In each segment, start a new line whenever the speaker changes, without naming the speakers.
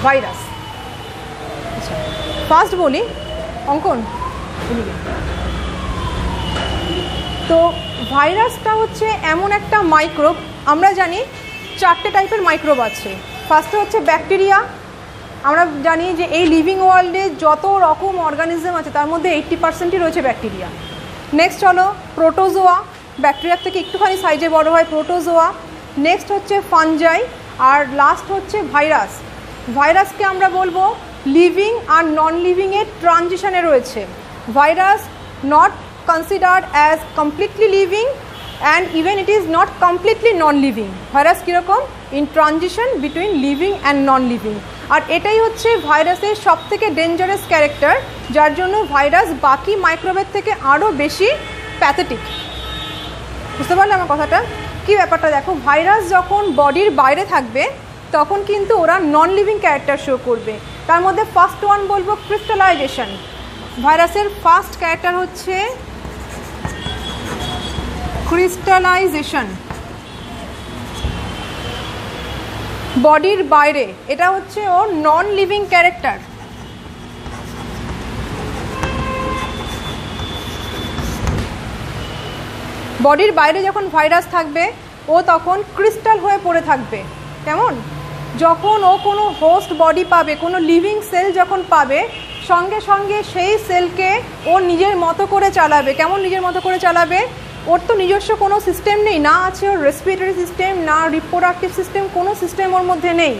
Virus. আচ্ছা, first বলি অঙ্কন। তো ভাইরাসটা হচ্ছে এমন একটা মাইক্রোব, আমরা জানি 4টে টাইপের মাইক্রোব আছে। ফার্স্টে হচ্ছে ব্যাকটেরিয়া। আমরা জানি যে এই লিভিং ওয়ার্ল্ডে যত রকম অর্গানিজম আছে তার মধ্যে 80%ই রয়েছে ব্যাকটেরিয়া। নেক্সট হলো প্রোটোজোয়া, ব্যাকটেরিয়ার থেকে একটুখানি সাইজে বড় হয় প্রোটোজোয়া। নেক্সট হচ্ছে ফানজাই, আর লাস্ট হচ্ছে ভাইরাস। ভাইরাসকে আমরা বলবো লিভিং আর নন লিভিংয়ের ট্রানজিশনে রয়েছে। Virus not considered as completely living and even it is not completely non living. Virus কীরকম? In transition between living and non living. আর এটাই হচ্ছে ভাইরাসের সবথেকে ডেঞ্জারাস ক্যারেক্টার, যার জন্য ভাইরাস বাকি মাইক্রোবের থেকে আরও বেশি প্যাথেটিক। বুঝতে পারলে আমার কথাটা? কী ব্যাপারটা দেখো, ভাইরাস যখন বডির বাইরে থাকবে তখন কিন্তু ওরা নন লিভিং ক্যারেক্টার শো করবে। তার মধ্যে ফার্স্ট ওয়ান বলবো ক্রিস্টালাইজেশন। ভাইরাসের ফার্স্ট ক্যারেক্টার হচ্ছে ক্রিস্টালাইজেশন, বডির বাইরে। এটা হচ্ছে ওর নন লিভিং ক্যারেক্টার। বডির বাইরে যখন ভাইরাস থাকবে ও তখন ক্রিস্টাল হয়ে পড়ে থাকবে। কেমন? যখন ও কোনো হোস্ট বডি পাবে, কোনো লিভিং সেল যখন পাবে, সঙ্গে সঙ্গে সেই সেলকে ও নিজের মতো করে চালাবে। কেমন নিজের মতো করে চালাবে? ওর তো নিজস্ব কোনো সিস্টেম নেই, না আছে ওর রেসপিরেটরি সিস্টেম, না রিপ্রোডাক্টিভ সিস্টেম, কোনো সিস্টেম ওর মধ্যে নেই।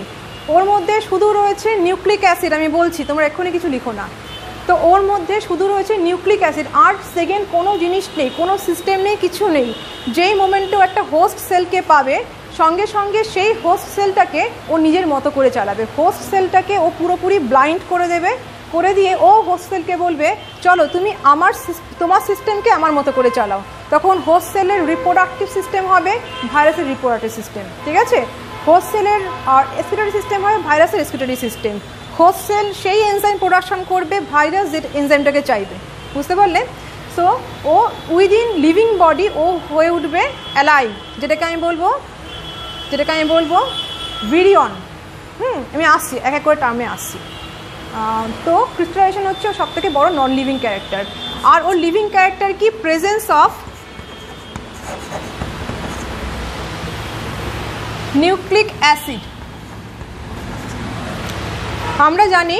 ওর মধ্যে শুধু রয়েছে নিউক্লিক অ্যাসিড। আমি বলছি, তোমরা এক্ষুনি কিছু লিখো না। তো ওর মধ্যে শুধু রয়েছে নিউক্লিক অ্যাসিড, আর সেকেন্ড কোনো জিনিস নেই, কোনো সিস্টেম নেই, কিছু নেই। যেই মোমেন্টে একটা হোস্ট সেলকে পাবে, সঙ্গে সঙ্গে সেই হোস্ট সেলটাকে ও নিজের মতো করে চালাবে। হোস্ট সেলটাকে ও পুরোপুরি ব্লাইন্ড করে দেবে, করে দিয়ে ও হোস্ট সেলকে বলবে চলো তুমি তোমার সিস্টেমকে আমার মতো করে চালাও। তখন হোস্ট সেলের রিপ্রোডাক্টিভ সিস্টেম হবে ভাইরাসের রিপ্রোডাক্টিভ সিস্টেম। ঠিক আছে? হোস্ট সেলের আর রেসপিরেটরি সিস্টেম হবে ভাইরাসের রেসপিরেটরি সিস্টেম। হোস্ট সেল সেই এনজাইম প্রোডাকশন করবে ভাইরাস যে এনজাইমটাকে চাইবে। বুঝতে পারলে? সো ও উইদিন লিভিং বডি ও হয়ে উঠবে অ্যালাইভ, যেটাকে আমি বলবো ভিরিয়ন। আমি আসছি, এক এক করে টার্মে আসছি। তো ক্রিস্টালাইজেশন হচ্ছে সব থেকে বড় নন লিভিং ক্যারেক্টার। আর ওর লিভিং ক্যারেক্টার কি? Presence of nucleic acid. আমরা জানি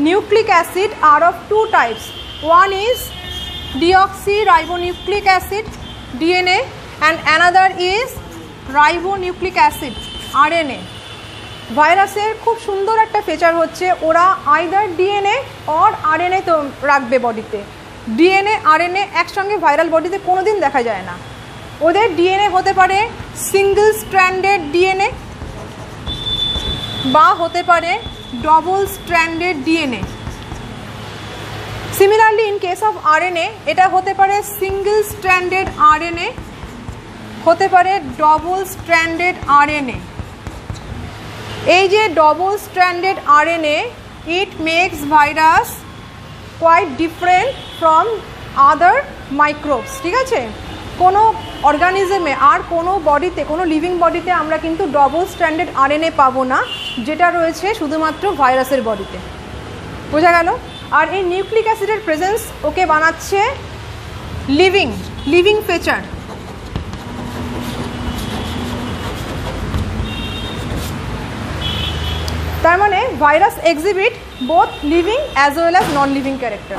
nucleic acid are of two types. One is deoxyribonucleic acid DNA and another is ribonucleic acid RNA. ভাইরাসের খুব সুন্দর একটা ফিচার হচ্ছে ওরা আইদার ডিএনএ অর আরএনএ তো রাখবে বডিতে। ডিএনএ আরএনএ একসঙ্গে ভাইরাল বডিতে কোনো দিন দেখা যায় না। ওদের ডিএনএ হতে পারে সিঙ্গল স্ট্র্যান্ডেড ডিএনএ বা হতে পারে double stranded DNA. Similarly in case of RNA এটা হতে পারে সিঙ্গল স্ট্র্যান্ডেড আরএনএ, হতে পারে ডবল স্ট্র্যান্ডেড আরএনএ। এই যে double stranded RNA, it makes virus quite different from other microbes. ঠিক আছে? কোনো অর্গানিজমে আর কোনো বডিতে, কোনো লিভিং বডিতে আমরা কিন্তু ডবল স্ট্র্যান্ডেড আরএনএ পাবো না, যেটা রয়েছে শুধুমাত্র ভাইরাসের বডিতে। বোঝা গেল? আর এই নিউক্লিক অ্যাসিডের প্রেজেন্স ওকে বানাচ্ছে লিভিং ফিচার। তার মানে virus exhibit both living as well as নন লিভিং ক্যারেক্টার।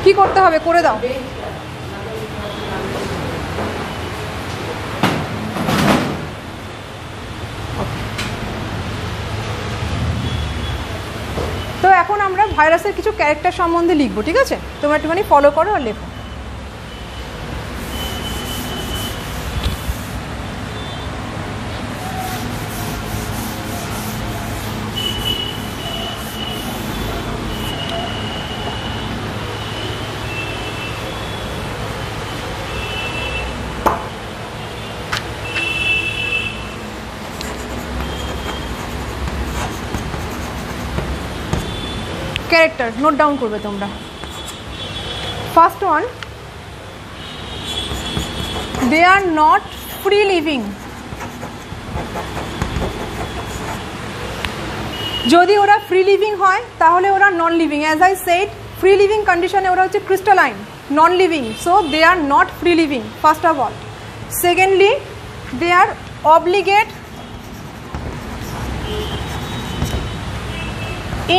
কি করতে হবে? করে দাও। তো এখন আমরা ভাইরাসের কিছু ক্যারেক্টার সম্বন্ধে লিখবো। ঠিক আছে? তোমরা একটুখানি ফলো করো আর লেখো। ক্যারেক্টার নোট ডাউন করবে তোমরা। First one they are not free living. যদি ওরা ফ্রি লিভিং হয় তাহলে ওরা non living. As I said, free living কন্ডিশনে ওরা হচ্ছে crystalline, non living, so they are not free living first of all. Secondly, they are obligate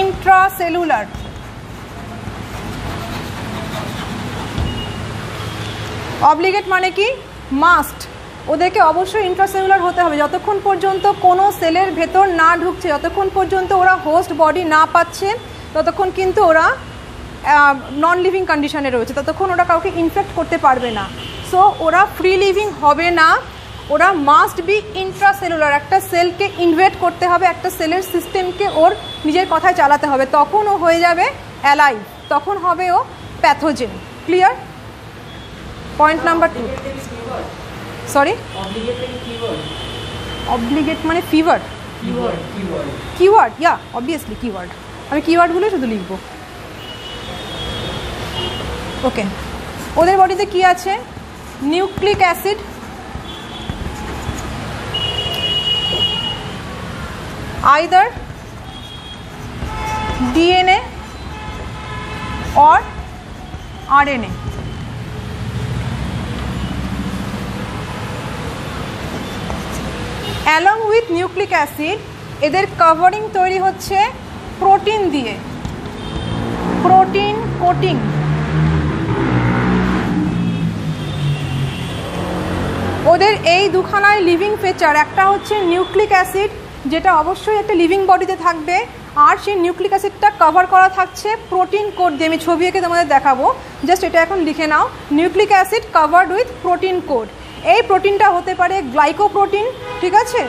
intracellular. Obligate মানে কি? মাস্ট। ওদেরকে অবশ্যই ইন্ট্রাসেলুলার হতে হবে। যতক্ষণ পর্যন্ত কোনো সেলের ভেতর না ঢুকছে, যতক্ষণ পর্যন্ত ওরা হোস্ট বডি না পাচ্ছে, ততক্ষণ কিন্তু ওরা নন লিভিং কন্ডিশনে রয়েছে, ততক্ষণ ওরা কাউকে ইনফেক্ট করতে পারবে না। সো ওরা ফ্রি লিভিং হবে না, ওরা মাস্ট বি ইন্ট্রাসেলুলার। একটা সেলকে ইনভেট করতে হবে, একটা সেলের সিস্টেমকে ওর নিজের কথায় চালাতে হবে, তখন ও হয়ে যাবে অ্যালাইভ, তখন হবে ও pathogen. Clear? Point number 2। Sorry, obligate মানে fever, keyword, yeah obviously keyword. আমি কিওয়ার্ডগুলোই শুধু লিখবো। ওকে, ওদের বডিতে কি আছে? Nucleic acid, either DNA or RNA। Along with nucleic acid এদের কভারিং তৈরি হচ্ছে প্রোটিন দিয়ে, প্রোটিন কোটিং। ওদের এই দুখানায় লিভিং ফিচার, একটা হচ্ছে নিউক্লিক অ্যাসিড যেটা অবশ্যই একটা লিভিং বডিতে থাকবে, আর সেই নিউক্লিক অ্যাসিডটা কভার করা থাকছে প্রোটিন কোড দিয়ে। আমি ছবি এঁকে তোমাদের দেখাবো, জাস্ট এটা এখন লিখে নাও। Nucleic acid covered with protein coat. এই প্রোটিনটা হতে পারে গ্লাইকোপ্রোটিন, ঠিক আছে?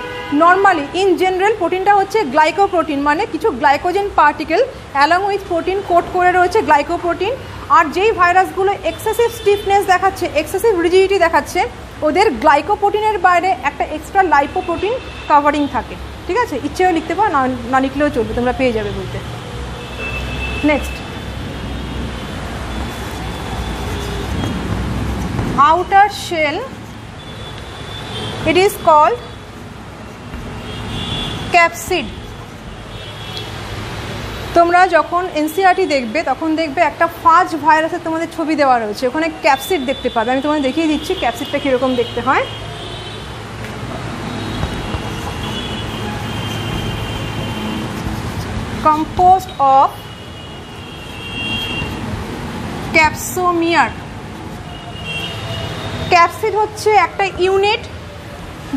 নর্মালি ইন জেনারেল প্রোটিনটা হচ্ছে গ্লাইকোপ্রোটিন, মানে কিছু glycogen particle along with protein coat করে রয়েছে গ্লাইকোপ্রোটিন। আর যেই ভাইরাসগুলো এক্সেসিভ স্টিফনেস দেখাচ্ছে, এক্সেসিভ রিজিডিটি দেখাচ্ছে, ওদের গ্লাইকোপ্রোটিনের বাইরে একটা এক্সট্রা লাইপোপ্রোটিন কাভারিং থাকে, ঠিক আছে? ইচ্ছেও লিখতে পারো, না লিখলেও চলবে, তোমরা পেয়ে যাবে বলতে। Next, outer shell, it is called capsid. তোমরা যখন এনসিইআরটি দেখবে তখন দেখবে একটা ফাজ ভাইরাসের তোমাদের ছবি দেওয়া রয়েছে, ওখানে ক্যাপসিড দেখতে পাবে। আমি তোমাদের দেখিয়ে দিচ্ছি ক্যাপসিডটা কীরকম দেখতে হয়। Composed of ক্যাপসোমিয়ার। ক্যাপসিড হচ্ছে একটা ইউনিট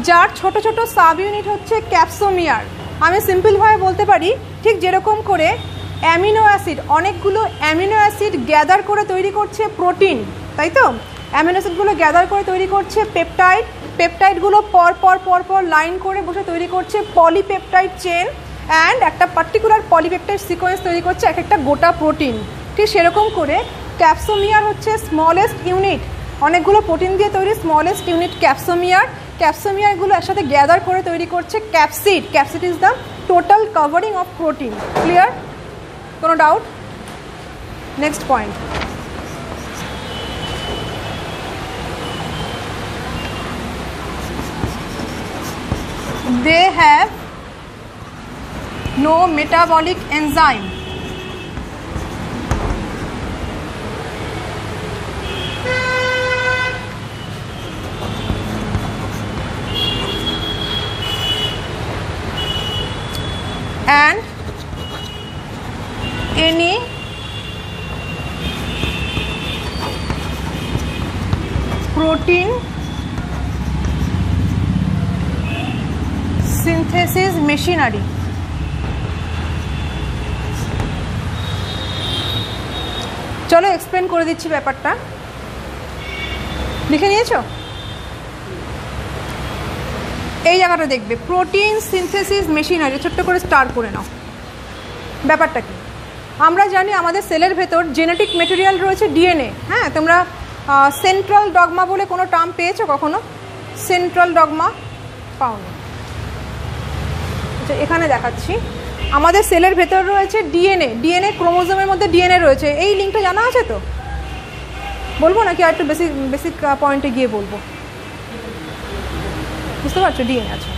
যার ছোট ছোট সাব ইউনিট হচ্ছে ক্যাপসোমিয়ার। আমি সিম্পলভাবে বলতে পারি, ঠিক যেরকম করে অ্যামিনো অ্যাসিড, অনেকগুলো অ্যামিনো অ্যাসিড গ্যাদার করে তৈরি করছে প্রোটিন, তাই তো? অ্যামিনো অ্যাসিডগুলো গ্যাদার করে তৈরি করছে পেপটাইড, পেপটাইডগুলো পর পর পর পর লাইন করে বসে তৈরি করছে পলিপেপটাইড চেন, অ্যান্ড একটা পার্টিকুলার পলিপেপটাইড সিকোয়েন্স তৈরি করছে এক একটা গোটা প্রোটিন। ঠিক সেরকম করে ক্যাপসোমিয়ার হচ্ছে স্মলেস্ট ইউনিট, অনেকগুলো প্রোটিন দিয়ে তৈরি স্মলেস্ট ইউনিট ক্যাপসোমিয়ার। ক্যাপসোমিয়ারগুলো একসাথে গ্যাদার করে তৈরি করছে capsid. Capsid is the total covering of protein. Clear? কোনো doubt? Next point, they have no metabolic enzyme. And any protein synthesis machinery. চলো এক্সপ্লেন করে দিচ্ছি ব্যাপারটা। লিখে নিয়েছো? এই জায়গাটা দেখবে প্রোটিন সিনথেসিস মেশিনারি, ছোট্ট করে স্টার করে নাও। ব্যাপারটা কি? আমরা জানি আমাদের সেলের ভেতর জেনেটিক মেটেরিয়াল রয়েছে ডিএনএ। হ্যাঁ, তোমরা সেন্ট্রাল ডগমা বলে কোনো টার্ম পেয়েছো কখনো? সেন্ট্রাল ডগমা পাওনি? আচ্ছা, এখানে দেখাচ্ছি। আমাদের সেলের ভেতর রয়েছে ডিএনএ, ডিএনএ ক্রোমোজোমের মধ্যে ডিএনএ রয়েছে। এই লিঙ্কটা জানা আছে তো? বলবো নাকি আর একটু বেসিক পয়েন্টে গিয়ে বলবো? বুঝতে পারছো? ডিএনএ আছে।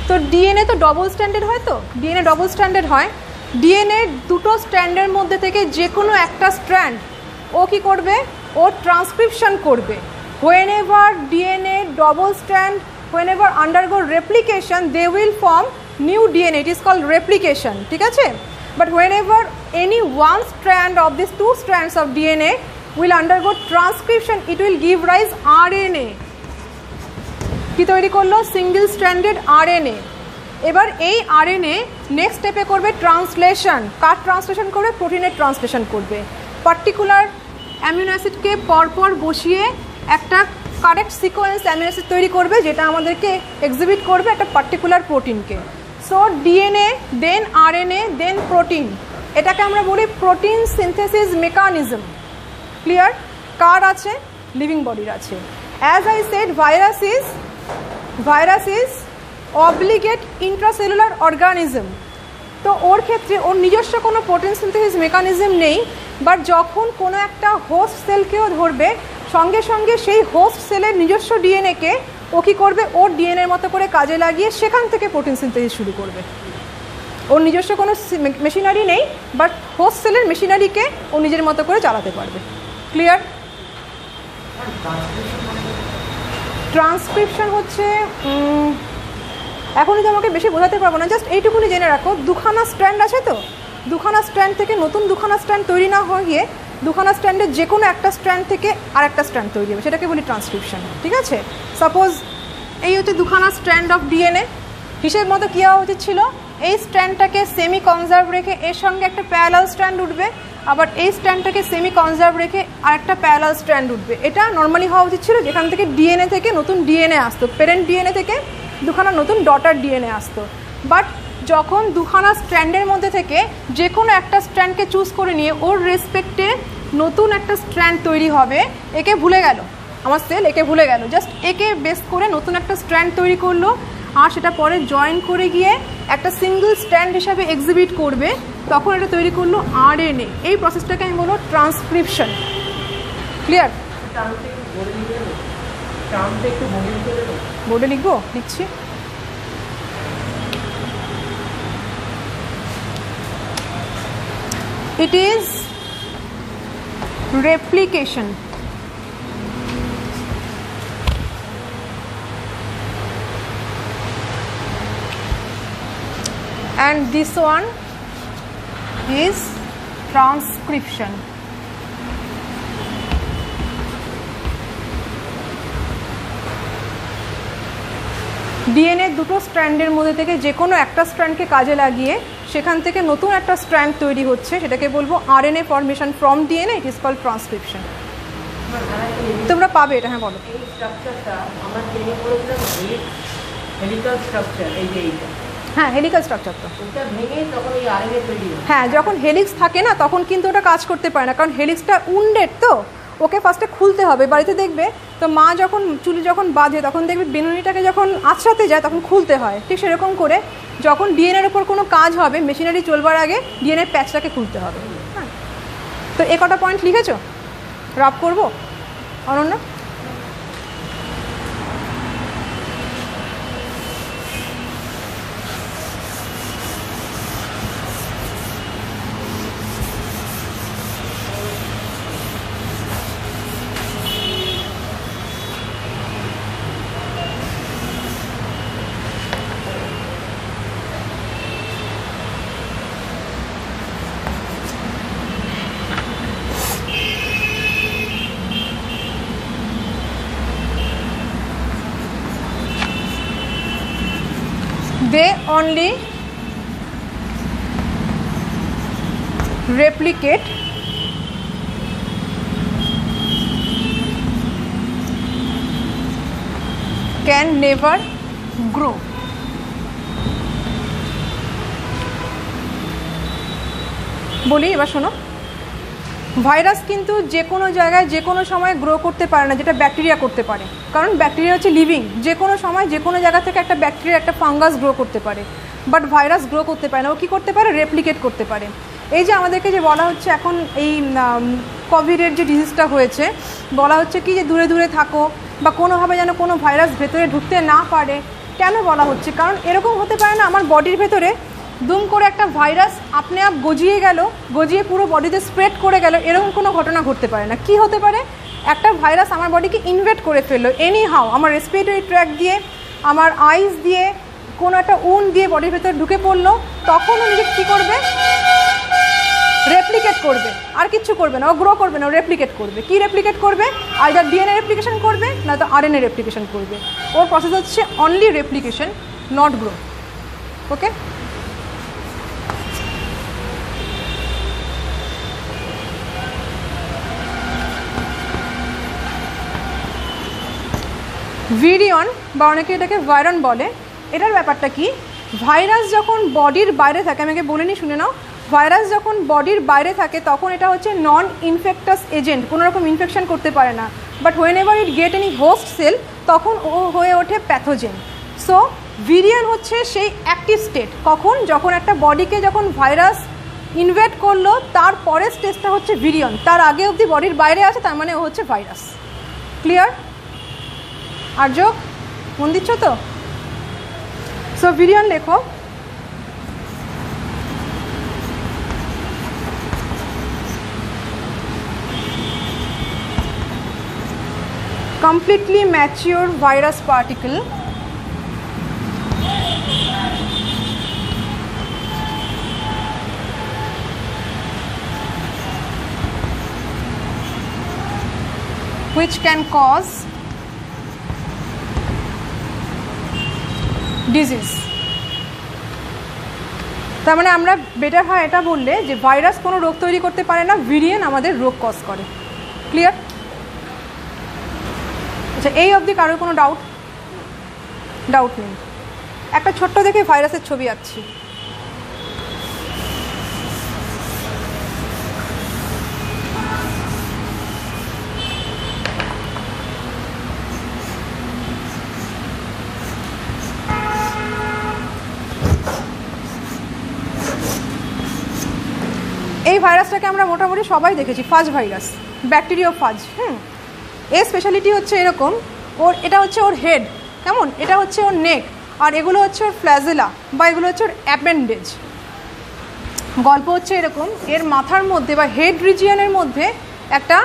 তো ডিএনএ তো ডবল স্ট্র্যান্ডেড হয়, তো ডিএনএ ডবল স্ট্র্যান্ডেড হয়। ডিএনএ দুটো স্ট্র্যান্ডের মধ্যে থেকে যে কোনো একটা স্ট্র্যান্ড ও কী করবে, ও ট্রান্সক্রিপশন করবে। whenever DNA double strand, whenever undergo replication, they will form new DNA. It is called replication, ঠিক আছে? But whenever any one strand of these two strands of DNA will undergo transcription, it will give rise RNA. কি তৈরি করলো? Single stranded RNA। এবার এই RNA next স্টেপে করবে translation. কার translation করবে? প্রোটিনের ট্রান্সলেশন করবে। পার্টিকুলার অ্যামিনো অ্যাসিডকে পরপর বসিয়ে একটা কারেক্ট সিকোয়েন্স অ্যামিনো অ্যাসিড তৈরি করবে, যেটা আমাদেরকে এক্সিবিট করবে একটা পার্টিকুলার প্রোটিনকে। সো ডিএনএ, দেন RNA, দেন প্রোটিন, এটাকে আমরা বলি প্রোটিন সিনথেসিস মেকানিজম। ক্লিয়ার? কার আছে? লিভিং বডির আছে। As I shed, virus is obligate intracellular organism. তো ওর ক্ষেত্রে ওর নিজস্ব কোনো প্রোটিন সিনথেসিস মেকানিজম নেই, বাট যখন কোনো একটা হোস্ট সেলকেও ধরবে, সঙ্গে সঙ্গে সেই হোস্ট সেলের নিজস্ব ডিএনএকে ও কী করবে, ওর ডিএনএর মতো করে কাজে লাগিয়ে সেখান থেকে প্রোটিন সিনথেসিস শুরু করবে। ওর নিজস্ব কোনো মেশিনারি নেই, বাট হোস্ট সেলের মেশিনারিকে ও নিজের মতো করে চালাতে পারবে। ক্লিয়ার? ট্রান্সক্রিপশন হচ্ছে, এখনই তো আমাকে বেশি বোঝাতে পারবো না, জাস্ট এইটুকুনি জেনে রাখো, দুখানা স্ট্র্যান্ড আছে, তো দুখানা স্ট্র্যান্ড থেকে নতুন দুখানা স্ট্র্যান্ড তৈরি না হয়ে গিয়ে দুখানা স্ট্র্যান্ডের যে কোনো একটা স্ট্র্যান্ড থেকে আর একটা স্ট্র্যান্ড তৈরি হবে, সেটাকে বলি ট্রান্সক্রিপশন। ঠিক আছে? সাপোজ এই হচ্ছে দুখানা স্ট্র্যান্ড অফ ডিএনএ, হিসেব মতো কী হওয়া উচিত ছিল, এই স্ট্র্যান্ডটাকে সেমি কনজার্ভ রেখে এর সঙ্গে একটা প্যারালাল স্ট্র্যান্ড উঠবে, আবার এই স্ট্র্যান্ডটাকে সেমি কনজার্ভ রেখে আর একটা প্যারালাল স্ট্র্যান্ড উঠবে। এটা নর্মালি হওয়া উচিত ছিল, যেখান থেকে ডিএনএ থেকে নতুন ডিএনএ আসতো, প্যারেন্ট ডিএনএ থেকে দুখানা নতুন ডটার ডিএনএ আসতো। বাট যখন দুখানা স্ট্র্যান্ডের মধ্যে থেকে যে কোনো একটা স্ট্র্যান্ডকে চুজ করে নিয়ে ওর রেসপেক্টে নতুন একটা স্ট্র্যান্ড তৈরি হবে, একে ভুলে গেল আমার সেল, একে ভুলে গেল, জাস্ট একে বেস করে নতুন একটা স্ট্র্যান্ড তৈরি করলো, আর সেটা পরে জয়েন করে গিয়ে একটা সিঙ্গেল স্ট্র্যান্ড হিসাবে এক্সিবিট করবে, তখন এটা তৈরি করলো RNA। এই প্রসেসটাকে আমি বলবো ট্রান্সক্রিপশন। ক্লিয়ার? বোর্ডে লিখবো? লিখছি। It is replication. And this one is transcription. DNA দুটো স্ট্র্যান্ডের মধ্যে থেকে যে কোনো একটা স্ট্র্যান্ডকে কাজে লাগিয়ে সেখান থেকে নতুন একটা স্ট্র্যান্ড তৈরি হচ্ছে, সেটাকে বলবো RNA formation from DNA. It is called transcription. তোমরা পাবে এটা। হ্যাঁ বলো। এই স্ট্রাকচারটা আমরা জেনে পড়েছিলাম হেলিক্যাল স্ট্রাকচার, এই যে এইটা। হ্যাঁ, হেলিক্যাল স্ট্রাকচার। তো ওটা ভেঙে তখন এই RNA তৈরি হয়। হ্যাঁ, যখন হেলিক্স থাকে না তখন কিন্তু ওটা কাজ করতে পারে না, কারণ হেলিক্সটা উন্ডেড, তো ওকে ফার্স্টে খুলতে হবে। বাড়িতে দেখবে তো মা যখন চুলি যখন বাঁধে তখন দেখবে বেনুনিটাকে যখন আঁচড়াতে যায় তখন খুলতে হয়, ঠিক সেরকম করে যখন ডিএনএর উপর কোনো কাজ হবে, মেশিনারি চলবার আগে ডিএনএ প্যাচটাকে খুলতে হবে। হ্যাঁ, তো এ কটা পয়েন্ট লিখেছো? রাব করবো Ananya? They only replicate can never grow. বলি এবার শোনো, ভাইরাস কিন্তু যে কোনো জায়গায় যে কোনো সময় গ্রো করতে পারে না, যেটা ব্যাকটেরিয়া করতে পারে, কারণ ব্যাকটেরিয়া হচ্ছে লিভিং। যে কোনো সময় যে কোনো জায়গা থেকে একটা ব্যাকটেরিয়া, একটা ফাঙ্গাস গ্রো করতে পারে, বাট ভাইরাস গ্রো করতে পারে না। ও কী করতে পারে? রেপ্লিকেট করতে পারে। এই যে আমাদেরকে যে বলা হচ্ছে এখন এই কোভিডের যে ডিজিজটা হয়েছে, বলা হচ্ছে কি যে দূরে দূরে থাকো, বা কোনোভাবে যেন কোনো ভাইরাস ভেতরে ঢুকতে না পারে, কেন বলা হচ্ছে? কারণ এরকম হতে পারে না আমার বডির ভেতরে দুম করে একটা ভাইরাস আপনি আপ গজিয়ে গেল, গজিয়ে পুরো বডিতে স্প্রেড করে গেল, এরকম কোনো ঘটনা ঘটতে পারে না। কি হতে পারে? একটা ভাইরাস আমার বডিকে ইনভেড করে ফেললো এনি হাউ, আমার রেসপিরেটরি ট্র্যাক্ট দিয়ে, আমার আইস দিয়ে, কোনো একটা উন দিয়ে বডির ভেতরে ঢুকে পড়লো, তখন ও নিজে কী করবে? রেপ্লিকেট করবে, আর কিচ্ছু করবে না, ও গ্রো করবে না, ও রেপ্লিকেট করবে। কি রেপ্লিকেট করবে? আইদার ডিএনএ রেপ্লিকেশন করবে, না তো আরএনএ রেপ্লিকেশন করবে। ওর প্রসেস হচ্ছে only replication, not grow. Okay, virion বা অনেকে এটাকে ভাইরন বলে। এটার ব্যাপারটা কি? ভাইরাস যখন বডির বাইরে থাকে, আমাকে বলে নি, শুনে নাও, ভাইরাস যখন বডির বাইরে থাকে তখন এটা হচ্ছে নন ইনফেক্টাস এজেন্ট, কোনো রকম ইনফেকশন করতে পারে না। But when ever it get any host cell, তখন ও হয়ে ওঠে প্যাথোজেন। সো ভিরিয়ন হচ্ছে সেই অ্যাক্টিভ স্টেট। কখন? যখন একটা বডিকে যখন ভাইরাস ইনভেড করলো, তার পরের স্টেজটা হচ্ছে ভিরিয়ন। তার আগে অবধি বডির বাইরে আছে, তার মানে ও হচ্ছে ভাইরাস। ক্লিয়ার? আর যোগ মন দিচ্ছ তো? সো ভিরিয়ন লেখো। completely mature virus particle which can cause disease। তার মানে আমরা বেটার হয় এটা বললে যে ভাইরাস কোনো রোগ তৈরি করতে পারে না, ভিরিয়ন আমাদের রোগ কজ করে। ক্লিয়ার? আচ্ছা, এই অবধি কারোর কোনো ডাউট নেই? একটা ছোট্ট দেখে ভাইরাসের ছবি আঁকছি। এই ভাইরাসটাকে আমরা মোটামুটি সবাই দেখেছি, ফাজ ভাইরাস, ব্যাকটেরিয়া ফাজ। এর স্পেশালিটি হচ্ছে এরকম, এটা হচ্ছে ওর হেড, কেমন? এটা হচ্ছে ওর নেক, আর এগুলো হচ্ছে ওর ফ্ল্যাজেলা বা এগুলো হচ্ছে ওর অ্যাপেন্ডেজ। গল্প হচ্ছে এরকম, এর মাথার মধ্যে বা হেড রিজিয়নের মধ্যে একটা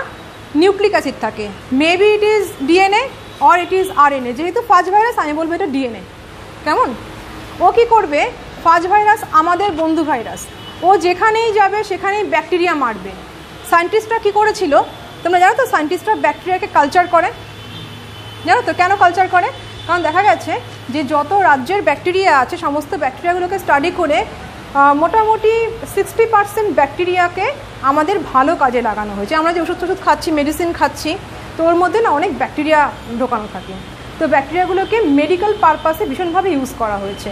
নিউক্লিক অ্যাসিড থাকে। Maybe it is DNA or it is RNA. যেহেতু ফাজ ভাইরাস, আমি বলবো এটা ডিএনএ। কেমন? ও কী করবে? ফাজ ভাইরাস আমাদের বন্ধু ভাইরাস, ও যেখানেই যাবে সেখানেই ব্যাকটেরিয়া মারবে। সায়েন্টিস্টরা কী করেছিল তোমরা জানো তো? সায়েন্টিস্টরা ব্যাকটেরিয়াকে কালচার করে, জানো তো কেন কালচার করে? কারণ দেখা গেছে যে যত রাজ্যের ব্যাকটেরিয়া আছে, সমস্ত ব্যাকটেরিয়াগুলোকে স্টাডি করে মোটামুটি 60% ব্যাকটেরিয়াকে আমাদের ভালো কাজে লাগানো হয়েছে। আমরা যে ওষুধ খাচ্ছি, মেডিসিন খাচ্ছি, তো ওর মধ্যে না অনেক ব্যাকটেরিয়া ঢোকানো থাকে। তো ব্যাকটেরিয়াগুলোকে মেডিকেল পারপাসে ভীষণভাবে ইউজ করা হয়েছে।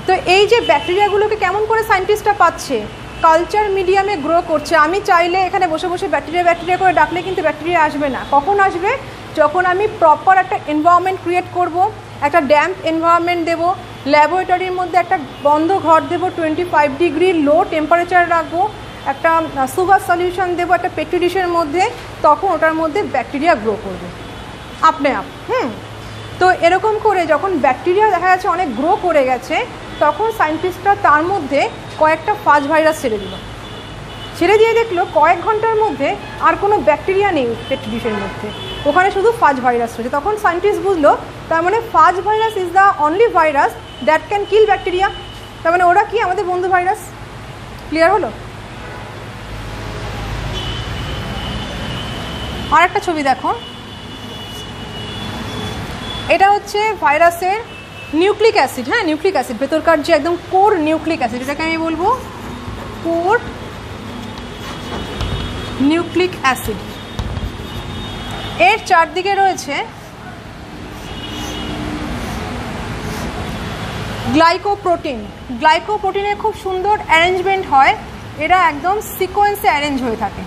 তো এই যে ব্যাকটেরিয়াগুলোকে কেমন করে সায়েন্টিস্টরা পাচ্ছে? কালচার মিডিয়ামে গ্রো করছে। আমি চাইলে এখানে বসে বসে ব্যাকটেরিয়া করে ডাকলে কিন্তু ব্যাকটেরিয়া আসবে না। কখন আসবে? যখন আমি প্রপার একটা এনভায়রনমেন্ট ক্রিয়েট করব, একটা ড্যাম্প এনভায়রনমেন্ট দেবো, ল্যাবরেটরির মধ্যে একটা বন্ধ ঘর দেবো, 25 ডিগ্রি লো টেম্পারেচার রাখবো, একটা সুগার সলিউশন দেবো একটা পেট্রি ডিশের মধ্যে, তখন ওটার মধ্যে ব্যাকটেরিয়া গ্রো করবে আপনি আপ। তো এরকম করে যখন ব্যাকটেরিয়া দেখা যাচ্ছে অনেক গ্রো করে গেছে, তখন সায়েন্টিস্টরা তার মধ্যে কয়েকটা ফাজ ভাইরাস ছেড়ে দিয়ে দেখলো কয়েক ঘন্টার মধ্যে আর কোনো ব্যাকটেরিয়া নেই পেট্রি ডিশের মধ্যে, ওখানে শুধু ফাজ ভাইরাস রয়েছে। তখন সায়েন্টিস্ট বুঝলো তার মানে ফাজ virus is the only virus that can kill bacteria. তার মানে ওরা কি আমাদের বন্ধু ভাইরাস। ক্লিয়ার হলো? আর একটা ছবি দেখো, এটা হচ্ছে ভাইরাসের নিউক্লিক অ্যাসিড। নিউক্লিক অ্যাসিড, ভেতরকার যে একদম কোর নিউক্লিক অ্যাসিড, এটাকে আমি বলবো কোর নিউক্লিক অ্যাসিড। এর চারদিকে রয়েছে গ্লাইকোপ্রোটিন। গ্লাইকোপ্রোটিনের খুব সুন্দর অ্যারেঞ্জমেন্ট হয়, এরা একদম সিকোয়েন্সে অ্যারেঞ্জ হয়ে থাকে।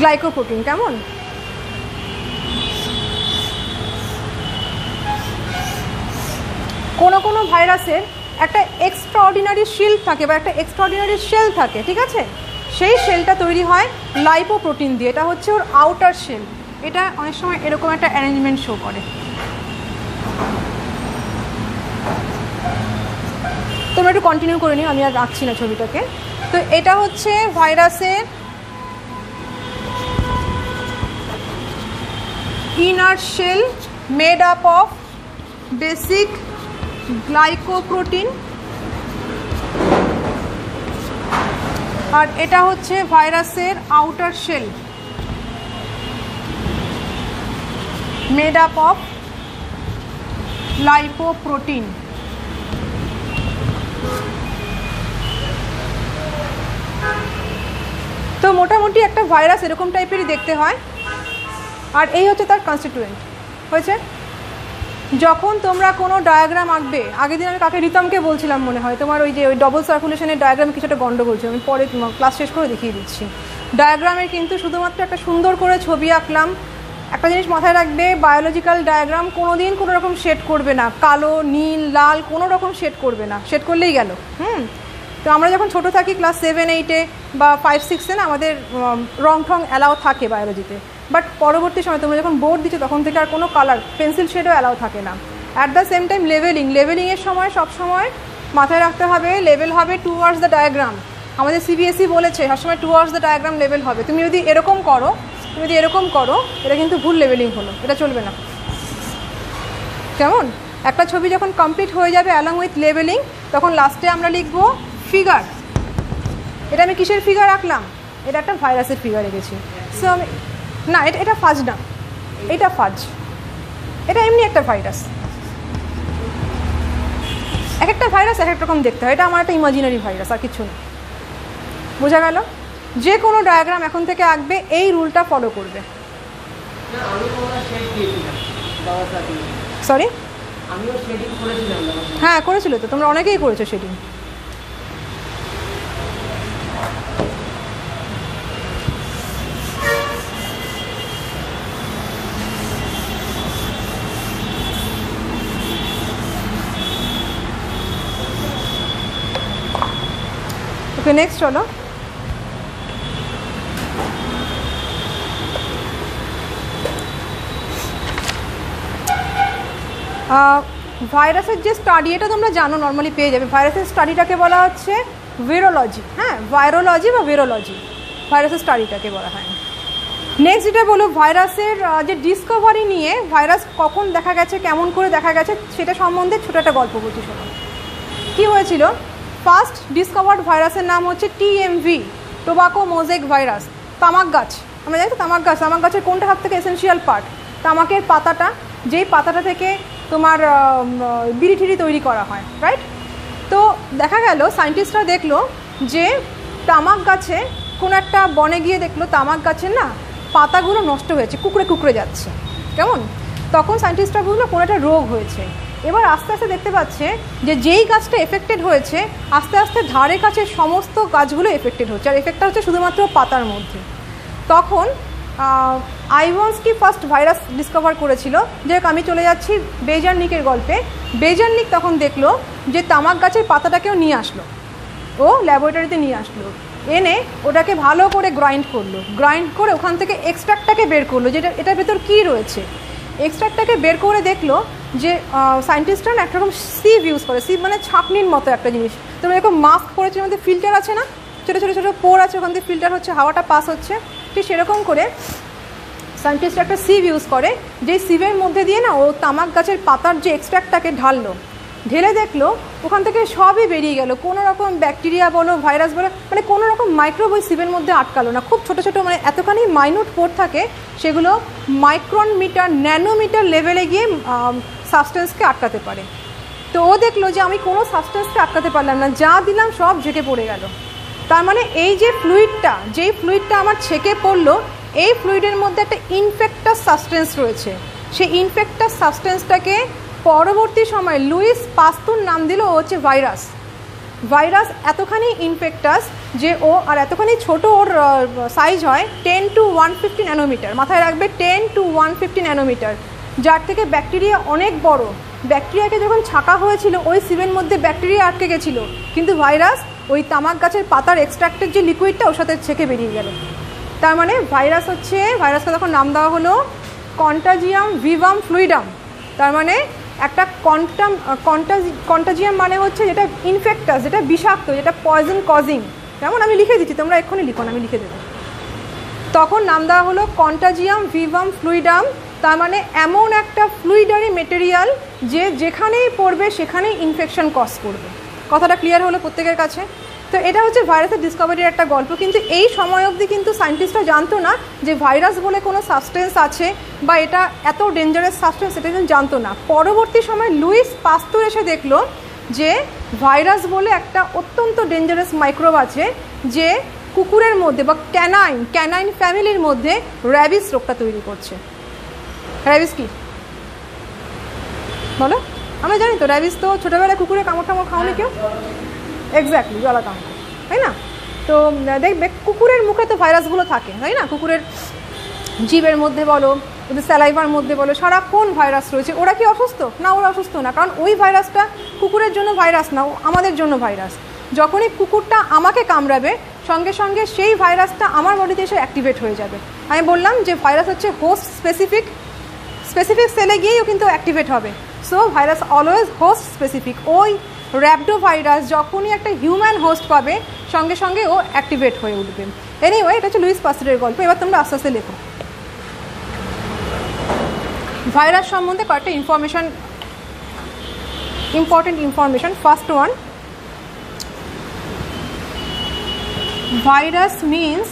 গ্লাইকোপ্রোটিন কেমন? কোনো কোনো ভাইরাসের একটা এক্সট্রাঅর্ডিনারি শিল্ড থাকে বা একটা এক্সট্রাঅর্ডিনারি শেল থাকে, ঠিক আছে? সেই শেলটা তৈরি হয় লাইপোপ্রোটিন দিয়ে, এটা হচ্ছে ওর আউটার শেল। এটা অনেক সময় এরকম একটা অ্যারেঞ্জমেন্ট শো করে। তোমরা একটু কন্টিনিউ করে নিও, আমি আর রাখছি না ছবিটাকে। তো এটা হচ্ছে ভাইরাসের inner shell made up of basic glycoprotein, আর এটা হচ্ছে ভাইরাসের outer shell made up of lipoprotein. তো মোটামুটি একটা ভাইরাস এরকম টাইপেরই দেখতে হয়, আর এই হচ্ছে তার কনস্টিটিউয়েন্ট। হয়েছে? যখন তোমরা কোনো ডায়াগ্রাম আঁকবে, আগের দিন আমি কাকে রিতমকে বলছিলাম মনে হয়, তোমার ওই যে ওই ডবল সার্কুলেশনের ডায়াগ্রামে কিছু একটা গন্ডগোল ছিল, আমি পরে ক্লাস শেষ করে দেখিয়ে দিচ্ছি। ডায়াগ্রামের কিন্তু শুধুমাত্র একটা সুন্দর করে ছবি আঁকলাম। একটা জিনিস মাথায় রাখবে, বায়োলজিক্যাল ডায়াগ্রাম কোনো দিন কোনো রকম শেড করবে না, কালো নীল লাল কোনো রকম শেড করবে না, শেড করলেই গেল। তো আমরা যখন ছোটো থাকি ক্লাস 7, 8-এ বা 5-6-এ না, আমাদের রং ঠং অ্যালাও থাকে বায়োলজিতে, বাট পরবর্তী সময় তোমরা যখন বোর্ড দিচ্ছ তখন থেকে আর কোনো কালার পেন্সিল শেডও অ্যালাও থাকে না। অ্যাট দ্য সেম টাইম লেভেলিংয়ের সময় সবসময় মাথায় রাখতে হবে লেভেল হবে টুয়ার্ডস দ্য ডায়াগ্রাম। আমাদের সিবিএসই বলেছে সবসময় টুয়ার্ডস দ্য ডায়াগ্রাম লেভেল হবে। তুমি যদি এরকম করো এটা কিন্তু ভুল লেভেলিং হলো, এটা চলবে না। কেমন? একটা ছবি যখন কমপ্লিট হয়ে যাবে অ্যালং উইথ লেভেলিং, তখন লাস্টে আমরা লিখবো ফিগার। এটা আমি কিসের ফিগার আঁকলাম? এটা একটা ভাইরাসের ফিগার এঁকেছি। সো আমি না, এটা ফাজ না, এটা ফাজ, এটা এমনি একটা ভাইরাস। এক একটা ভাইরাস এক এক রকম দেখতে হয়, এটা আমার একটা ইমাজিনারি ভাইরাস, আর কিছু না। বোঝা গেল? যে কোনো ডায়াগ্রাম এখন থেকে আঁকবে এই রুলটা ফলো করবে। সরি, হ্যাঁ করেছিল তো, তোমরা অনেকেই করেছো শেডিং। ওকে, নেক্সট চলো। ভাইরাসের যে স্টাডি, এটা তোমরা জানো, নর্মালি পেয়ে যাবে। ভাইরাসের স্টাডিটাকে বলা হচ্ছে ভিরোলজি। হ্যাঁ, ভাইরোলজি বা ভিরোলজি, ভাইরাসের স্টাডিটাকে বলা হয়। নেক্সট যেটা বলো, ভাইরাসের যে ডিসকভারি নিয়ে, ভাইরাস কখন দেখা গেছে, কেমন করে দেখা গেছে, সেটা সম্বন্ধে ছোটো একটা গল্প বলছি, শোনো। কী হয়েছিল? ফার্স্ট ডিসকভার্ড ভাইরাসের নাম হচ্ছে টিএমভি, টোবাকো মোজেক ভাইরাস। তামাক গাছ, আমরা জানি তো তামাক গাছের কোনটা সব থেকে এসেন্সিয়াল পার্ট? তামাকের পাতাটা, যেই পাতাটা থেকে তোমার বিড়ি ঠিড়ি তৈরি করা হয়, রাইট? তো দেখা গেল সায়েন্টিস্টরা দেখলো যে তামাক গাছে, কোনো একটা বনে গিয়ে দেখলো তামাক গাছের না পাতাগুলো নষ্ট হয়েছে, কুকড়ে যাচ্ছে। কেমন? তখন সায়েন্টিস্টরা বুঝলো কোনো একটা রোগ হয়েছে। এবার আস্তে আস্তে দেখতে পাচ্ছে যে যেই গাছটা এফেক্টেড হয়েছে, আস্তে আস্তে ধারে কাছে সমস্ত গাছগুলো এফেক্টেড হচ্ছে, আর এফেক্টটা হচ্ছে শুধুমাত্র পাতার মধ্যে। তখন আইভানস্কি ফার্স্ট ভাইরাস ডিসকভার করেছিল। যে আমি চলে যাচ্ছি বেজারনিকের গল্পে। বেজারনিক তখন দেখলো যে তামাক গাছের পাতাটাকেও নিয়ে আসলো, ও ল্যাবরেটরিতে নিয়ে আসলো, এনে ওটাকে ভালো করে গ্রাইন্ড করলো, গ্রাইন্ড করে ওখান থেকে এক্সট্রাক্টটাকে বের করলো, যেটা এটার ভেতর কী রয়েছে। এক্সট্রাক্টটাকে বের করে দেখলো যে সায়েন্টিস্টরা একটা রকম সিভ ইউজ করে। সিভ মানে ছাঁকনির মতো একটা জিনিস। তোমরা এরকম মাস্ক পরেছে, মধ্যে ফিল্টার আছে না, ছোটো ছোটো ছোটো পোর আছে, ওখান থেকে ফিল্টার হচ্ছে, হাওয়াটা পাস হচ্ছে। ঠিক সেরকম করে সায়েন্টিস্ট একটা সিভ ইউজ করে, যেই সিভের মধ্যে দিয়ে না ও তামাক গাছের পাতার যে এক্সট্রাক্টটাকে ঢাললো, ঢেলে দেখলো ওখান থেকে সবই বেরিয়ে গেল। কোনো রকম ব্যাকটেরিয়া বলো, ভাইরাস বলো, মানে কোনো রকম মাইক্রোব ওই সিভের মধ্যে আটকালো না। খুব ছোটো ছোটো, মানে এতখানি মাইনুট পোর থাকে, সেগুলো মাইক্রন মিটার, ন্যানোমিটার লেভেলে গিয়ে সাবস্টেন্সকে আটকাতে পারে। তো ও দেখলো যে আমি কোনো সাবস্টেন্সকে আটকাতে পারলাম না, যা দিলাম সব ঝেঁকে পড়ে গেল। তার মানে এই যে ফ্লুইডটা, যেই ফ্লুইডটা আমার ছেঁকে পড়লো, এই ফ্লুইডের মধ্যে একটা ইনফেক্টাস সাবস্টেন্স রয়েছে। সেই ইনফেক্টাস সাবস্টেন্সটাকে পরবর্তী সময় লুইস পাস্তুর নাম দিল, ও হচ্ছে ভাইরাস। ভাইরাস এতখানি ইনফেক্টাস যে ও, আর এতখানি ছোট ওর সাইজ হয় 10 to 150 ন্যানোমিটার। মাথায় রাখবে 10 to 150 ন্যানোমিটার, যার থেকে ব্যাকটেরিয়া অনেক বড়, ব্যাকটেরিয়াকে যখন ছাঁকা হয়েছিল ওই সিমের মধ্যে ব্যাকটেরিয়া আটকে গেছিলো, কিন্তু ভাইরাস ওই তামাক গাছের পাতার এক্সট্রাক্টের যে লিকুইডটা ওর সাথে ছেঁকে বেরিয়ে গেল। তার মানে ভাইরাস হচ্ছে, ভাইরাসকে তখন নাম দেওয়া হলো কন্টাজিয়াম ভিভাম ফ্লুইডাম। তার মানে একটা কন্টাজিয়াম মানে হচ্ছে যেটা ইনফেক্টাস, যেটা বিষাক্ত, যেটা পয়জন কজিং। যেমন আমি লিখে দিচ্ছি, তোমরা এক্ষুনি লিখো না, আমি লিখে দেবো। তখন নাম দেওয়া হলো কন্টাজিয়াম ভিভাম ফ্লুইডাম। তার মানে এমন একটা ফ্লুইডারি মেটেরিয়াল যে যেখানেই পড়বে সেখানেই ইনফেকশন কজ করবে। কথাটা ক্লিয়ার হলো প্রত্যেকের কাছে? তো এটা হচ্ছে ভাইরাসের ডিসকভারির একটা গল্প। কিন্তু এই সময় অবধি কিন্তু সায়েন্টিস্টরা জানতো না যে ভাইরাস বলে কোনো সাবস্টেন্স আছে বা এটা এত ডেঞ্জারাস সাবস্টেন্স, এটা কিন্তু জানতো না। পরবর্তী সময় লুইস পাস্তুর এসে দেখলো যে ভাইরাস বলে একটা অত্যন্ত ডেঞ্জারাস মাইক্রোব আছে যে কুকুরের মধ্যে বা ক্যানাইন ফ্যামিলির মধ্যে র্যাবিস রোগটা তৈরি করছে। র্যাবিস কি বলো? আমরা জানি তো র্যাবিস, তো ছোটোবেলায় কুকুরে কামড় টামড় খাওনি কেউ? এক্স্যাক্টলি, জলা কামড়, তাই না? তো দেখবে কুকুরের মুখে তো ভাইরাসগুলো থাকে, তাই না? কুকুরের জিভের মধ্যে বলো, ওদের স্যালাইভার মধ্যে বলো, সারাক্ষণ ভাইরাস রয়েছে। ওরা কি অসুস্থ? না, ওরা অসুস্থ না, কারণ ওই ভাইরাসটা কুকুরের জন্য ভাইরাস না, আমাদের জন্য ভাইরাস। যখনই কুকুরটা আমাকে কামড়াবে সঙ্গে সঙ্গে সেই ভাইরাসটা আমার বডিতে এসে অ্যাক্টিভেট হয়ে যাবে। আমি বললাম যে ভাইরাস হচ্ছে হোস্ট স্পেসিফিক সেলে গিয়েও কিন্তু অ্যাক্টিভেট হবে। So virus always host specific. ওই র্যাপিডো ভাইরাস যখনই একটা হিউম্যান হোস্ট পাবে সঙ্গে সঙ্গে ও অ্যাক্টিভেট হয়ে উঠবে। এনিওয়ে, এটা হচ্ছে লুইস পাস্তুরের গল্প। এবার তোমরা আস্তে আস্তে লেখো। ভাইরাস সম্বন্ধে কয়েকটা important information. First one, virus means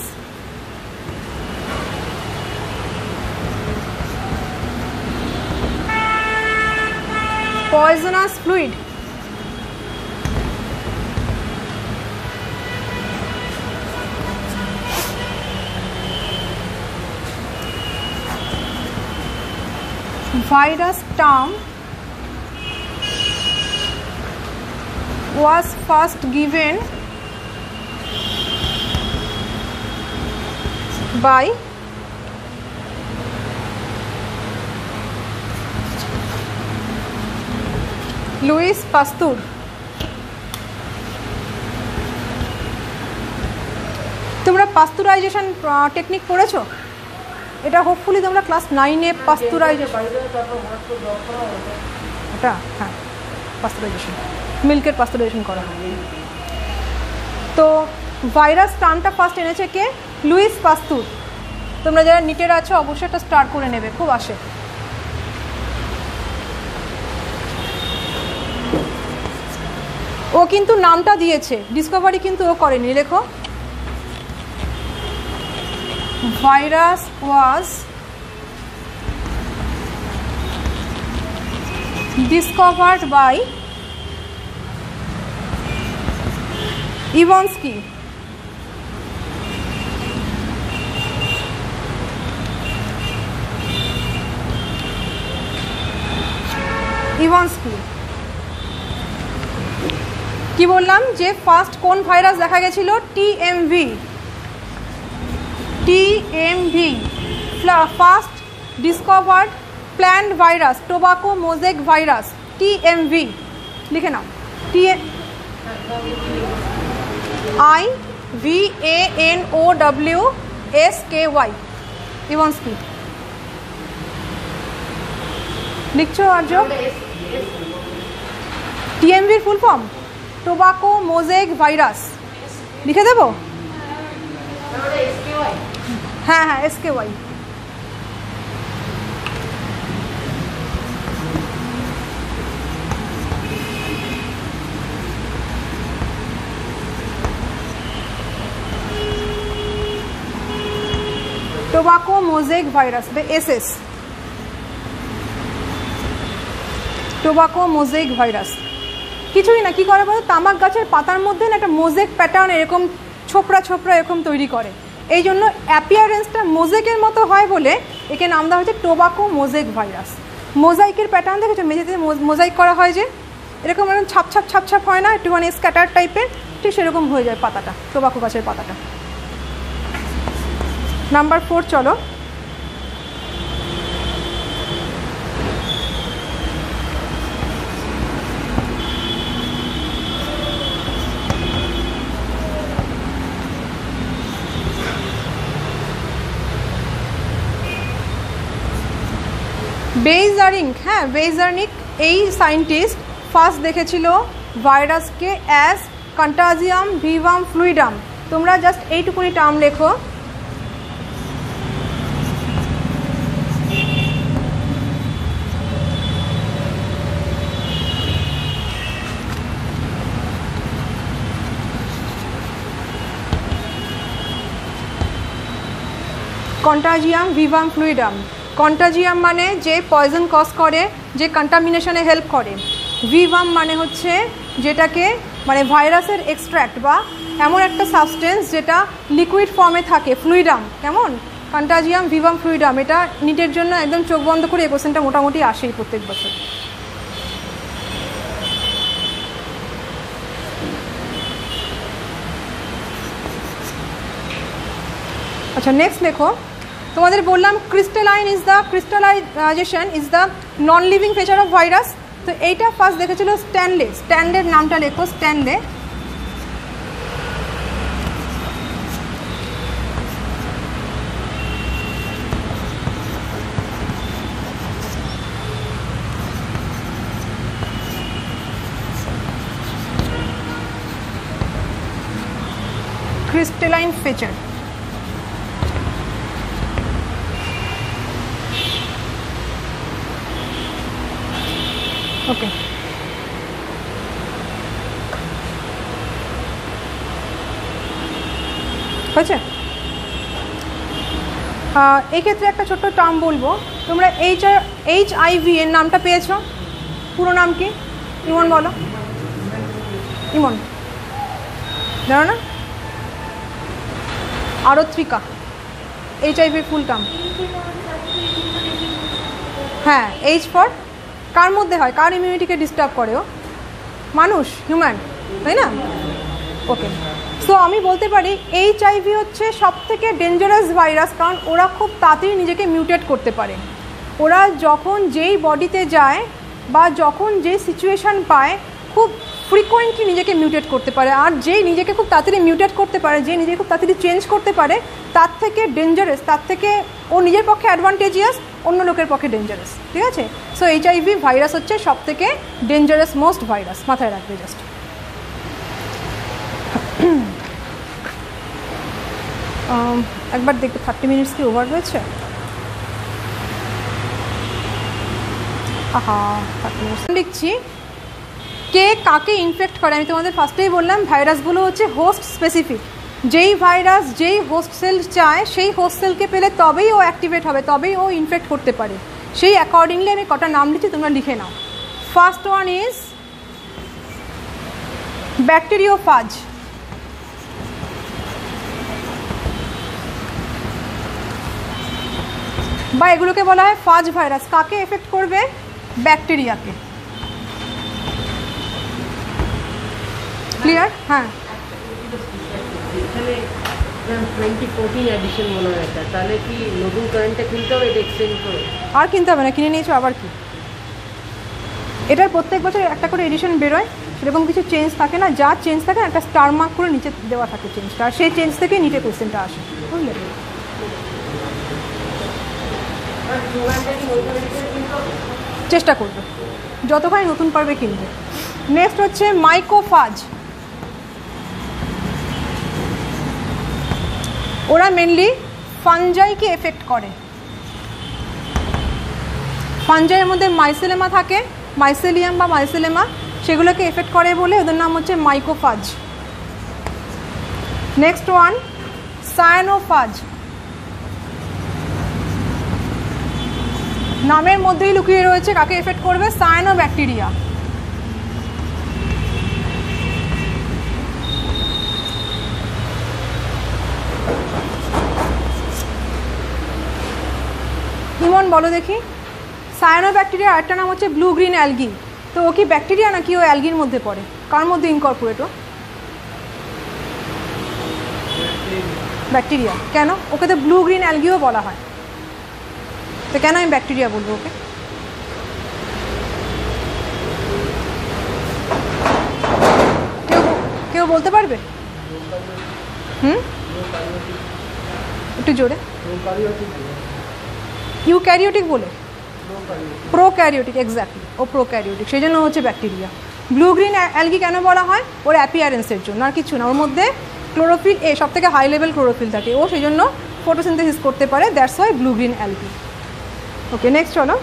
poisonous fluid. Virus term was first given by Luis পাস্তুর। তোমরা পাস্তুরাইজেশন টেকনিক পড়েছো? এটা হোপফুলি তোমরা ক্লাস 9-এ পাস্তুরাইজেশন, এটা হ্যাঁ পাস্তুরাইজেশন, মিল্কের পাস্তুরাইজেশন করা হয়। তো ভাইরাস টার্মটা ফার্স্ট এনেছে কে? লুইস পাস্তুর। তোমরা যারা নিটের আছো অবশ্যই একটা স্টার্ট করে নেবে, খুব আসে। ও কিন্তু নামটা দিয়েছে, ডিসকভারি কিন্তু ও করেনি। লেখো, virus was discovered by Ivanovsky. কি বললাম যে ফার্স্ট কোন ভাইরাস দেখা গেছিল? TMV. First discovered plant virus, tobacco mosaic virus, TMV. লিখে নাও, IVANOWSKY, ইভানস্কি। লিখছো আর্য? টিএমভির full form tobacco mosaic virus. লিখে দেবো? হ্যাঁ হ্যাঁ, SKY। Tobacco mosaic virus, SS, tobacco mosaic virus. কিছুই না, কি করে বলো? তামাক গাছের পাতার মধ্যে না একটা মোজেক প্যাটার্ন এরকম ছোপড়া ছোপড়া এরকম তৈরি করে। এই জন্য অ্যাপিয়ারেন্সটা মোজেকের মতো হয় বলে একে নাম দেওয়া হয়েছে টোবাকো মোজেক ভাইরাস। মোজাইকের প্যাটার্ন দেখেছো? মেঝেতে মোজাইক করা হয় যে এরকম এরকম ছাপ ছাপ ছাপ ছাপ হয় না, একটুখানি স্ক্যাটার টাইপের, ঠিক সেরকম হয়ে যায় পাতাটা, টোবাকো গাছের পাতাটা। নাম্বার 4 চলো। বেইজারিং, হ্যাঁ বেইজারিক এই সায়েন্টিস্ট ফার্স্ট দেখেছিল ভাইরাসকে অ্যাজ কন্টাজিয়াম ভিভাম ফ্লুইডাম। তোমরা জাস্ট এইটুকুনি টার্ম লেখো, কন্টাজিয়াম ভিভাম ফ্লুইডাম। কন্টাজিয়াম মানে যে পয়জন কজ করে, যে কন্টামিনেশনে হেল্প করে। ভিভাম মানে হচ্ছে যেটাকে মানে ভাইরাসের এক্সট্র্যাক্ট বা এমন একটা সাবস্টেন্স যেটা লিকুইড ফর্মে থাকে, ফ্লুইডাম। কেমন? কন্টাজিয়াম ভিভাম ফ্লুইডাম। এটা নিটের জন্য একদম চোখ বন্ধ করে এই কোশ্চেনটা মোটামুটি আসেই প্রত্যেক বছর। আচ্ছা নেক্সট লেখো, তোমাদের বললাম crystallisation is the non living feature of virus. তো এইটা ফার্স্ট দেখেছিল স্ট্যানলে। স্ট্যানলের নামটা লেখো, স্ট্যানলে। Crystalline feature. ওকে, হয়েছে? এই ক্ষেত্রে একটা ছোট্ট টার্ম বলবো, তোমরা HIV এর নামটা পেয়েছো? পুরো নাম কি? ইমন বলো। ইমন জানো না? আরত্রিকা, HIV ফুল টার্ম। হ্যাঁ, H ফর কার মধ্যে হয়, কার ইমিউনিটিকে ডিস্টার্ব করে? ও মানুষ, হিউম্যান, তাই না? ওকে, সো আমি বলতে পারি HIV হচ্ছে সবথেকে ডেঞ্জারাস ভাইরাস, কারণ ওরা খুব তাড়াতাড়ি নিজেকে মিউটেট করতে পারে। ওরা যখন যেই বডিতে যায় বা যখন যেই সিচুয়েশান পায় খুব ফ্রিকোয়েন্টলি নিজেকে মিউটেট করতে পারে। আর যেই নিজেকে খুব তাড়াতাড়ি মিউটেট করতে পারে, যে নিজেকে খুব তাড়াতাড়ি চেঞ্জ করতে পারে, তার থেকে ডেঞ্জারাস, তার থেকে ও নিজের পক্ষে অ্যাডভান্টেজিয়াস, অন্য লোকের পক্ষে ডেঞ্জারাস। ঠিক আছে? সো HIV ভাইরাস হচ্ছে সবথেকে ডেঞ্জারাস মোস্ট ভাইরাস, মাথায় রাখবে জাস্ট। একবার দেখবে 30 মিনিটস কি ওভার হয়েছে? আহা, 30 মিনিটস লিখছি। কে কাকে ইনফেক্ট করে? আমি তোমাদের ফার্স্টেই বললাম ভাইরাসগুলো হচ্ছে হোস্ট স্পেসিফিক। যেই ভাইরাস যেই হোস্ট সেল চায় সেই হোস্ট সেলকে পেলে তবেই ও অ্যাক্টিভেট হবে, তবেই ও ইনফেক্ট করতে পারে। সেই অ্যাকর্ডিংলি আমি কটা নাম লিখছি, তোমরা লিখে নাও। First one is bacteriophage. বা এগুলোকে বলা হয় ফাজ ভাইরাস। কাকে এফেক্ট করবে? ব্যাকটেরিয়াকে। ক্লিয়ার? হ্যাঁ, আর কিনতে হবে না, কিনে নিয়েছো আবার কি? এটার প্রত্যেক বছর একটা করে এডিশন বেরোয়, সেরকম কিছু চেঞ্জ থাকে না। যা চেঞ্জ থাকে একটা স্টার মার্ক করে নিচে দেওয়া থাকে চেঞ্জটা, আর সেই চেঞ্জ থেকে নিচে কোশ্চেনটা আসে, বুঝলে? চেষ্টা করবে যতখানি নতুন পারবে কিনবে। নেক্সট হচ্ছে মাইকোফাজ। ওরা মেনলি ফানজাইকে এফেক্ট করে। ফানজাইয়ের মধ্যে মাইসেলেমা থাকে, মাইসেলিয়াম বা মাইসেলেমা, সেগুলোকে এফেক্ট করে বলে ওদের নাম হচ্ছে মাইকোফাজ। Next one সায়ানোফাজ। নামের মধ্যেই লুকিয়ে রয়েছে কাকে এফেক্ট করবে? Cyano bacteria. ইমন বলো দেখি, সায়ানো ব্যাকটেরিয়া আরেকটা নাম হচ্ছে ব্লু গ্রিন অ্যালগি। তো ও কি ব্যাকটেরিয়া নাকি ও অ্যালগির মধ্যে পড়ে? কার মধ্যে ইনকর্পোরেট? ও ব্যাকটেরিয়া। কেন? ওকে তো ব্লু গ্রিন অ্যালগিও বলা হয়, তো কেন আমি ব্যাকটেরিয়া বলবো ওকে? কেউ বলতে পারবে? একটু জোরে। ইউক্যারিওটিক বলে? প্রোক্যারিওটিক, এক্স্যাক্টলি, ও প্রোক্যারিওটিক, সেই জন্য হচ্ছে ব্যাকটেরিয়া। ব্লু গ্রিন অ্যালগি কেন বলা হয়? ওর অ্যাপিয়ারেন্সের জন্য, আর কিছু না। ওর মধ্যে ক্লোরোফিল এ, সব থেকে হাই লেভেল ক্লোরোফিল থাকে, ও সেই জন্য ফটোসিনথেসিস করতে পারে, that's why blue green algae. Okay, next চলো।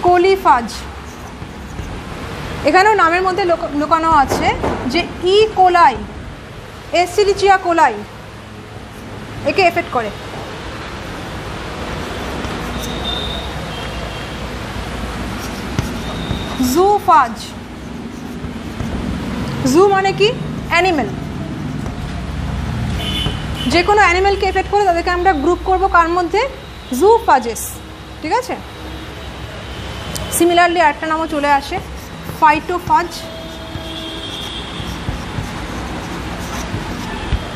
কোলিফাজ, এখানেও নামের মধ্যে লুকানো আছে যে ই কোলাই, এসিলিচিয়া কোলাই একে এফেক্ট করে। জুফাজ, জু মানে কি? অ্যানিমেল। যে কোনো অ্যানিমেলকে এফেক্ট করে তাদেরকে আমরা গ্রুপ করব কার মধ্যে? জুফাজেস, ঠিক আছে। সিমিলারলি আরেকটা নামও চলে আসে, ফাইটোফাজ।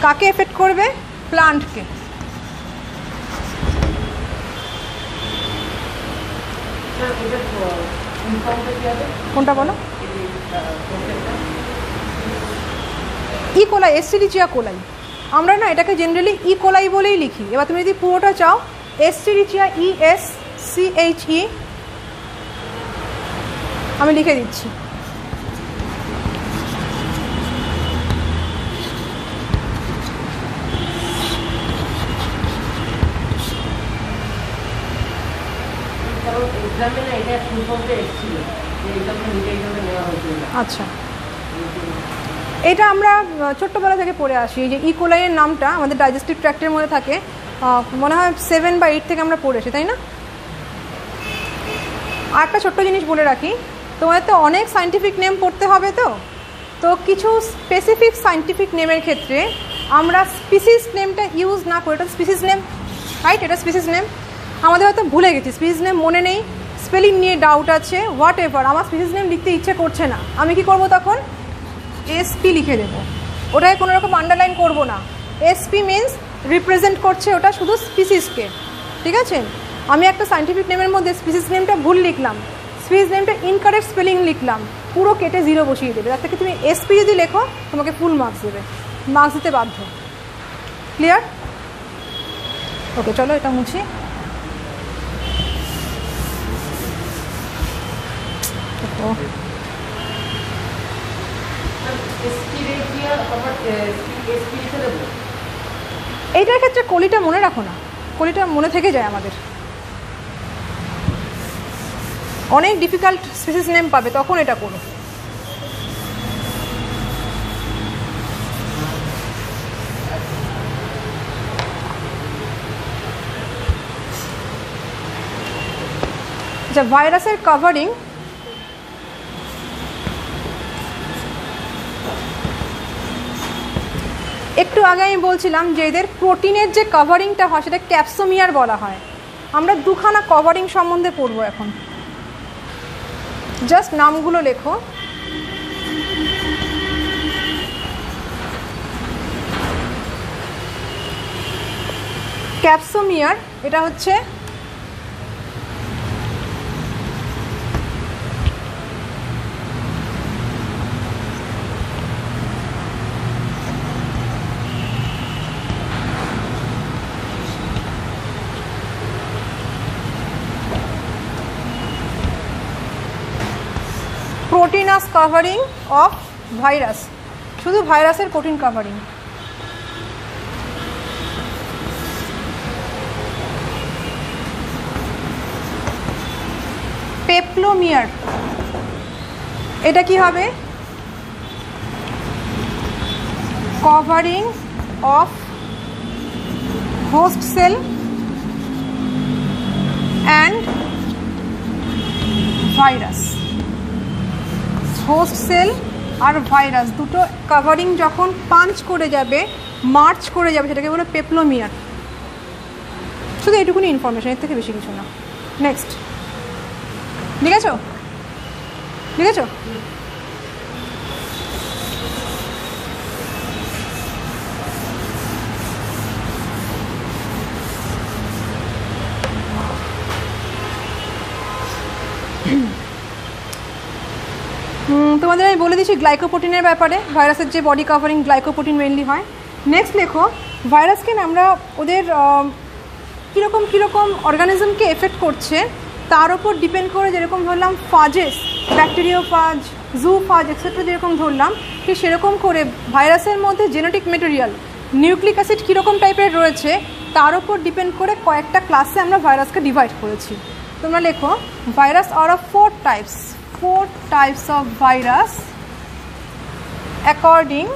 কাকে এফেক্ট করবে? প্লান্টকে। কোনটা বলো? ই কোলাই, এসিলিচিয়া কোলাই। আমরা না এটাকে জেনারেলি ই কোলাই বলেই লিখি। এবার তুমি যদি পুরোটা চাও, এসিলিচিয়া, ESCHE, আমি লিখে দিচ্ছি। আচ্ছা, এটা আমরা ছোট্টবেলা থেকে পড়ে আসি। এই যে ই কোলাইয়ের নামটা আমাদের ডাইজেস্টিভ ট্র্যাক্টের মধ্যে থাকে, মনে হয় 7 বা 8 থেকে আমরা পড়েছি, তাই না? আর একটা ছোট্ট জিনিস বলে রাখি, তোমাদের তো অনেক সায়েন্টিফিক নেম পড়তে হবে, তো কিছু স্পেসিফিক সায়েন্টিফিক নেমের ক্ষেত্রে আমরা স্পিসিস নেমটা ইউজ না করে, এটা স্পিসিস নেম, রাইট? এটা স্পিসিস নেম। আমাদের হয়তো ভুলে গেছি, স্পিসিস নেম মনে নেই, স্পেলিং নিয়ে ডাউট আছে, হোয়াট এভার, আমার স্পিসিস নেম লিখতে ইচ্ছে করছে না, আমি কি করব তখন? SP লিখে দেবো। ওটাকে কোনো রকম আন্ডারলাইন করব না। SP মিনস রিপ্রেজেন্ট করছে ওটা শুধু স্পিসিসকে, ঠিক আছে? আমি একটা সায়েন্টিফিক নেমের মধ্যে স্পিসিস নেমটা ভুল লিখলাম, স্পিসিস নেমটা ইনকারেক্ট স্পেলিং লিখলাম, পুরো কেটে 0 বসিয়ে দেবে। তার থেকে তুমি SP যদি লেখো তোমাকে ফুল মার্কস দেবে, মার্কস দিতে বাধ্য। ক্লিয়ার? ওকে, চলো এটা মুছি। এইটার ক্ষেত্রে কলিটা মনে রাখো না, কলিটা মনে থেকে যায় আমাদের। অনেক ডিফিকাল্ট স্পিসিস নেম পাবে, তখন এটা করো। আচ্ছা, ভাইরাসের কভারিং, একটু আগে আমি বলছিলাম যে এদের প্রোটিনের যে কভারিংটা হয় সেটা ক্যাপসোমিয়ার বলা হয়। আমরা দুখানা কভারিং সম্বন্ধে পড়বো এখন, জাস্ট নামগুলো লেখো। ক্যাপসোমিয়ার, এটা হচ্ছে প্রোটিনাস কভারিং অফ ভাইরাস, শুধু ভাইরাসের প্রোটিন কভারিং। পেপ্লোমিয়ার, এটা কি হবে? Covering of host cell and virus. Host cell আর ভাইরাস দুটো কভারিং যখন পাঞ্চ করে যাবে, মার্চ করে যাবে, সেটাকে বলে পেপ্লোমিয়ার। শুধু এইটুকুনি ইনফরমেশন, এর থেকে বেশি কিছু না। নেক্সট, লিখেছো? লিখেছো? তোমাদের আমি বলে দিচ্ছি গ্লাইকোপ্রোটিনের ব্যাপারে, ভাইরাসের যে বডি কাভারিং গ্লাইকোপ্রোটিন মেনলি হয়। নেক্সট লেখো, ভাইরাসকে না আমরা ওদের কীরকম কীরকম অর্গানিজমকে এফেক্ট করছে তার ওপর ডিপেন্ড করে, যেরকম ধরলাম ফাজেস, ব্যাকটেরিওফাজ, জুফাজ এক্সেট্রা যেরকম ধরলাম, ঠিক সেরকম করে ভাইরাসের মধ্যে জেনেটিক মেটেরিয়াল, নিউক্লিক অ্যাসিড কীরকম টাইপের রয়েছে তার ওপর ডিপেন্ড করে কয়েকটা ক্লাসে আমরা ভাইরাসকে ডিভাইড করেছি। তোমরা লেখো virus are of 4 types of virus according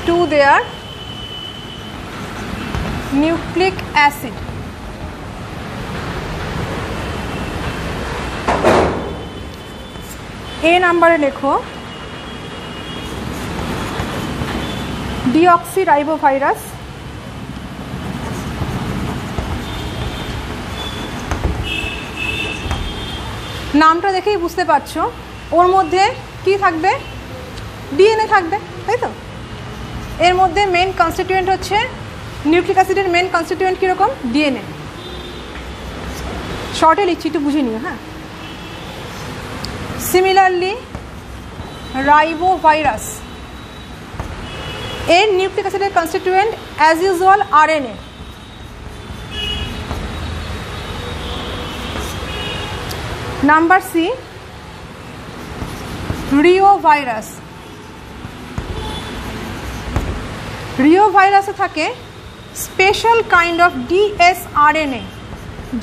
to their nucleic acid. A নাম্বারে লেখো ডিঅক্সিরাইবোভাইরাস, নামটা দেখেই বুঝতে পারছো ওর মধ্যে কি থাকবে, ডিএনএ থাকবে, তাই তো? এর মধ্যে মেন কনস্টিটিউয়েন্ট হচ্ছে নিউক্লিক অ্যাসিডের মেন কনস্টিটিউয়েন্ট কীরকম, ডিএনএ। শর্টে লিখছি, একটু বুঝে নিও। হ্যাঁ, সিমিলারলি রাইবোভাইরাস, এর নিউক্লিক অ্যাসিডের constituent as usual RNA. Number C reovirus, রিওভাইরাসে থাকে special kind of dsRNA.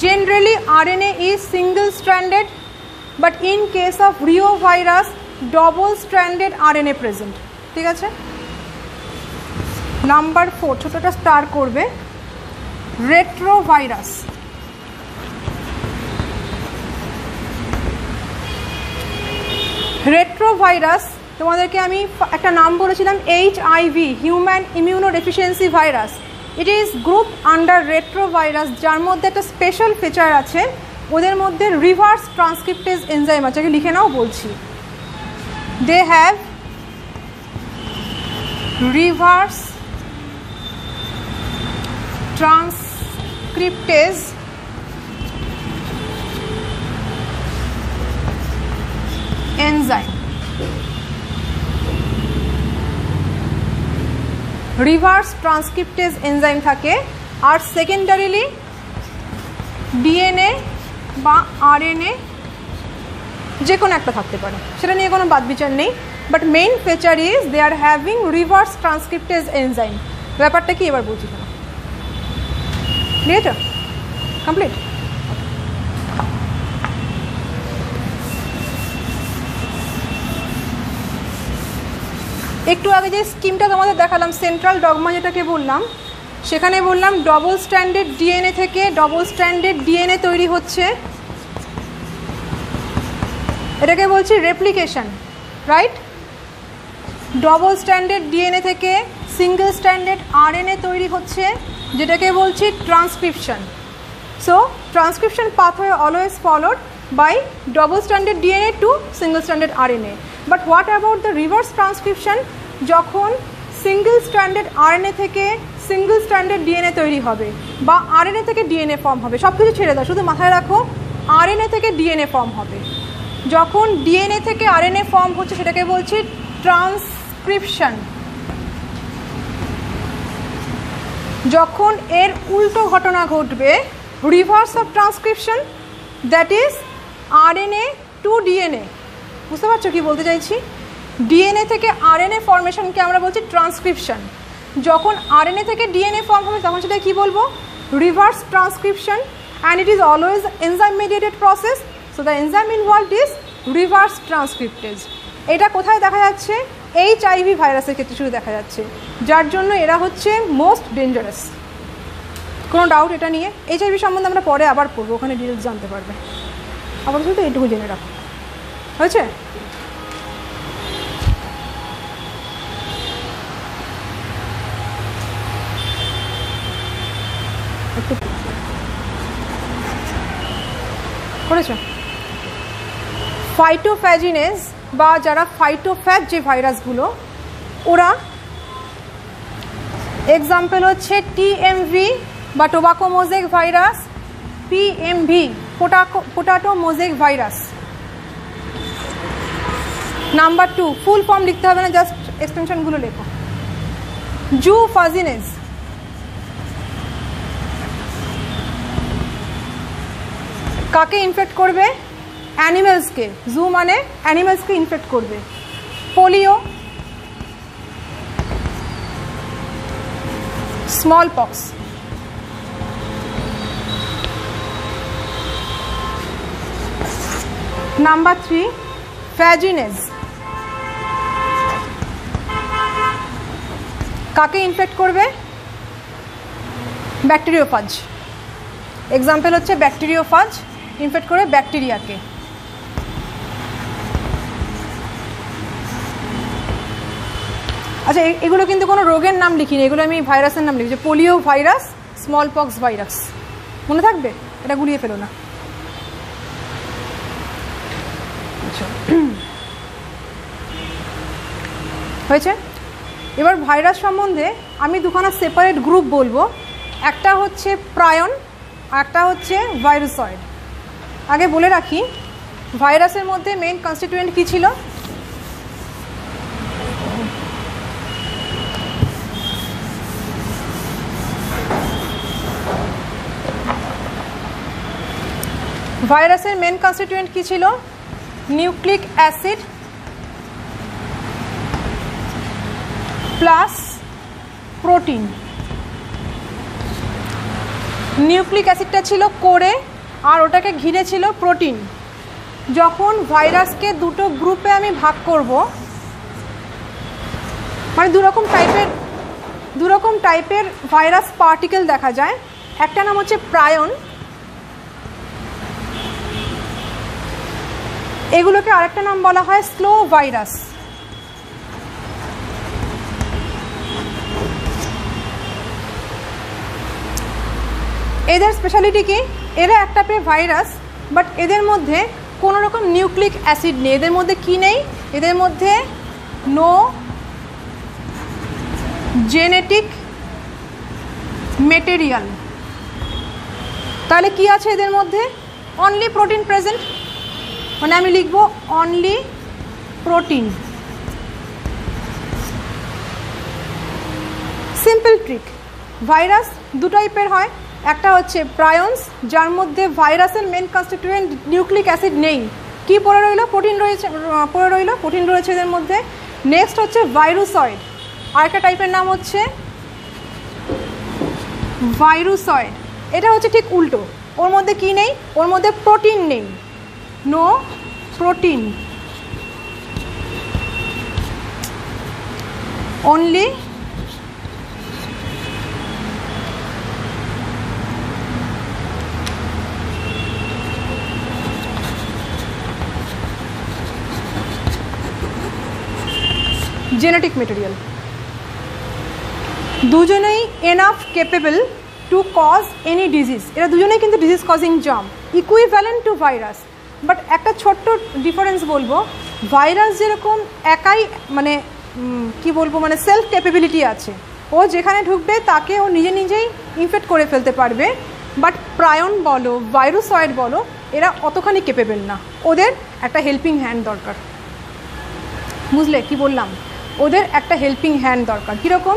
Generally RNA is single stranded, but in case of reovirus double stranded RNA present. ঠিক আছে? নাম্বার 4 ছোটটা স্টার করবে, রেট্রোভাইরাস। রেট্রোভাইরাস তোমাদেরকে আমি একটা নাম বলেছিলাম, HIV, human immunodeficiency virus. It is group under retrovirus, যার মধ্যে একটা স্পেশাল ফিচার আছে, ওদের মধ্যে রিভার্স ট্রান্সক্রিপ্টেজ এনজাইম আছে। লিখে নাও বলছি, they have reverse transcriptase enzyme. Reverse transcriptase enzyme থাকে, আর সেকেন্ডারিলি ডিএনএ বা আরএনএ যে কোনো একটা থাকতে পারে, সেটা নিয়ে কোনো বাদ বিচার নেই। But main feature is they are having reverse transcriptase enzyme. ব্যাপারটা কি এবার বলছি শোনো, ক্লিয়ার? কমপ্লিট? একটু আগে যে স্কিমটা তোমাদের দেখালাম, সেন্ট্রাল ডগমা যেটাকে বললাম, সেখানে বললাম ডবল স্ট্র্যান্ডেড ডিএনএ থেকে ডবল স্ট্র্যান্ডেড ডিএনএ তৈরি হচ্ছে, এটাকে বলছি replication, right? Double stranded DNA থেকে সিঙ্গেল স্ট্র্যান্ডেড আরএনএ তৈরি হচ্ছে, যেটাকে বলছি transcription. So transcription pathway always followed by double stranded DNA to single stranded RNA. But what about the reverse transcription? যখন সিঙ্গেল স্ট্র্যান্ডেড আরএনএ থেকে single stranded DNA তৈরি হবে, বা আরএনএ থেকে ডিএনএ ফর্ম হবে, সব কিছু ছেড়ে দাও, শুধু মাথায় রাখো আরএনএ থেকে ডিএনএ ফর্ম হবে। যখন ডিএনএ থেকে আরএনএ ফর্ম হচ্ছে সেটাকে বলছি ট্রান্সক্রিপশন। যখন এর উল্টো ঘটনা ঘটবে, reverse of transcription, that is RNA to DNA. বুঝতে পারছো কি বলতে চাইছি? ডিএনএ থেকে আরএনএ ফর্মেশনকে আমরা বলছি ট্রান্সক্রিপশন। যখন আরএনএ থেকে ডিএনএ ফর্ম হবে তখন সেটা কি বলবো? Reverse transcription, and it is always enzyme mediated process. So the enzyme involved is reverse transcriptase. এটা কোথায় দেখা যাচ্ছে? HIV ভাইরাসের ক্ষেত্রে শুধু দেখা যাচ্ছে, যার জন্য এরা হচ্ছে মোস্ট ডেঞ্জারাস। কোনো ডাউট এটা নিয়ে? HIV সম্বন্ধে আমরা পরে আবার পড়বো, ওখানে ডিটেলস জানতে পারবে। আবার শুধু এইটুকু জেনে রাখো, হয়েছে? করেছ? ফাইটোফ্যাজিনেজ বা যারা ফাইটোফ্যাজ যে ভাইরাসগুলো, ওরা এক্সাম্পল হচ্ছে TMV বা tobacco mosaic virus, PMV potato mosaic virus. Number 2, full form লিখতে হবে না, জাস্ট এক্সটেনশনগুলো লেখো। জু ফাজিনেস, কাকে ইনফেক্ট করবে? অ্যানিমেলসকে। জু মানে অ্যানিমেলসকে ইনফেক্ট করবে। Polio, small pox. নাম্বার 3, ভ্যাজিনেস, কাকে ইনফেক্ট করবে? ব্যাকটেরিওফাজ। এক্সাম্পল হচ্ছে ব্যাকটেরিওফাজ ইনফেক্ট করবে ব্যাকটেরিয়াকে। আচ্ছা, এগুলো কিন্তু কোনো রোগের নাম লিখিনি, এগুলো আমি ভাইরাসের নাম লিখি। Polio virus, small pox virus, মনে থাকবে, এটা গুলিয়ে ফেলো না। হয়েছে? এবার ভাইরাস সম্বন্ধে আমি দুখানা সেপারেট গ্রুপ বলবো, একটা হচ্ছে প্রায়ন, একটা হচ্ছে ভাইরুসয়েড। আগে বলে রাখি, ভাইরাসের মধ্যে মেইন কনস্টিটিউয়েন্ট কী ছিল? ভাইরাসের মেন কনস্টিটিউয়েন্ট কী ছিল? Nucleic acid plus protein. Nucleic অ্যাসিডটা ছিল কোরে, আর ওটাকে ঘিরে ছিল প্রোটিন। যখন ভাইরাসকে দুটো গ্রুপে আমি ভাগ করব, মানে দুরকম টাইপের ভাইরাস পার্টিকেল দেখা যায়। একটা নাম হচ্ছে প্রায়ন, এগুলোকে আরেকটা নাম বলা হয় স্লো ভাইরাস। এদের স্পেশালিটি কি? এরা একটা ভাইরাস, বাট এদের মধ্যে কোনো রকম নিউক্লিক অ্যাসিড নেই। এদের মধ্যে কি নেই? এদের মধ্যে নো জেনেটিক মেটেরিয়াল। তাহলে কি আছে এদের মধ্যে? অনলি প্রোটিন প্রেজেন্ট, মানে আমি লিখব only protein. Simple trick. Virus দু টাইপের হয়, একটা হচ্ছে প্রায়ন্স, যার মধ্যে ভাইরাসের মেন কনস্টিটিউয়েন্ট নিউক্লিক অ্যাসিড নেই, কি পড়ে রইল? প্রোটিন রয়েছে এদের মধ্যে। নেক্সট হচ্ছে ভাইরুসয়েড, আরেকটা টাইপের নাম হচ্ছে ভাইরুসয়েড। এটা হচ্ছে ঠিক উল্টো, ওর মধ্যে কি নেই? ওর মধ্যে প্রোটিন নেই, no protein, only genetic material. দুজনেই enough capable to cause any disease. এরা দুজনেই কিন্তু disease causing germ, equivalent to virus. But একটা ছোট্ট ডিফারেন্স বলবো, ভাইরাস যেরকম একাই মানে কি বলবো, মানে সেলফ ক্যাপেবিলিটি আছে, ও যেখানে ঢুকবে তাকে ও নিজেই ইনফেক্ট করে ফেলতে পারবে। বাট প্রায়ন বলো, ভাইরুসয়েড বলো, এরা অতখানি ক্যাপেবল না, ওদের একটা হেল্পিং হ্যান্ড দরকার। বুঝলে কি বললাম? ওদের একটা হেল্পিং হ্যান্ড দরকার। কীরকম?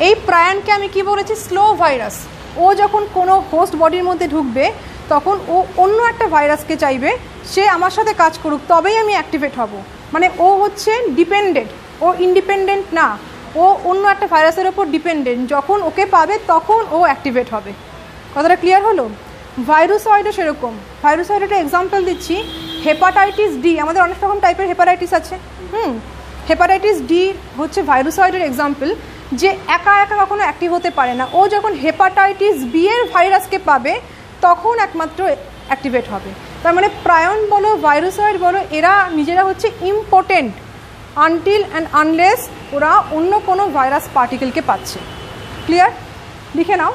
এই প্রায়নকে আমি কি বলেছি? Slow virus. ও যখন কোনো হোস্ট বডির মধ্যে ঢুকবে, তখন ও অন্য একটা ভাইরাসকে চাইবে সে আমার সাথে কাজ করুক, তবেই আমি অ্যাক্টিভেট হব। মানে ও হচ্ছে ডিপেন্ডেন্ট, ও ইন্ডিপেন্ডেন্ট না, ও অন্য একটা ভাইরাসের ওপর ডিপেন্ডেন্ট। যখন ওকে পাবে তখন ও অ্যাক্টিভেট হবে। কথাটা ক্লিয়ার হলো? ভাইরুসয়েডও সেরকম। ভাইরুসয়েড একটা এক্সাম্পল দিচ্ছি, হেপাটাইটিস ডি। আমাদের অনেক রকম টাইপের হেপাটাইটিস আছে। হেপাটাইটিস ডি হচ্ছে ভাইরুসয়েডের এক্সাম্পল, যে একা একা কখনো অ্যাক্টিভ হতে পারে না। ও যখন হেপাটাইটিস বি এর ভাইরাসকে পাবে তখন একমাত্র অ্যাক্টিভেট হবে। তার মানে প্রায়ন বলো, ভাইরুসয়েড বলো, এরা নিজেরা হচ্ছে ইম্পোর্টেন্ট আনটিল অ্যান্ড আনলেস ওরা অন্য কোনো ভাইরাস পার্টিকেলকে পাচ্ছে। ক্লিয়ার? লিখে নাও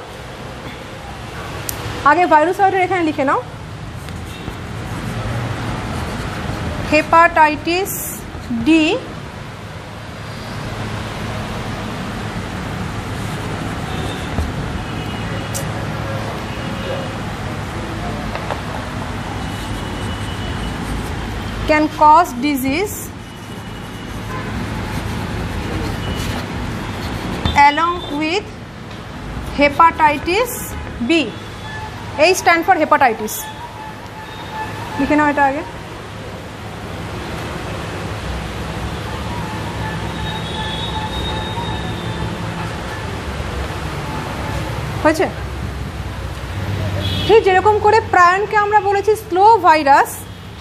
আগে ভাইরুসয়েডের এখানে লিখে নাও, hepatitis D can cause disease along with hepatitis B. H stand for hepatitis. লিখে নাও এটা আগে। হয়েছে? ঠিক যেরকম করে প্রায়নকে আমরা বলেছি স্লো ভাইরাস,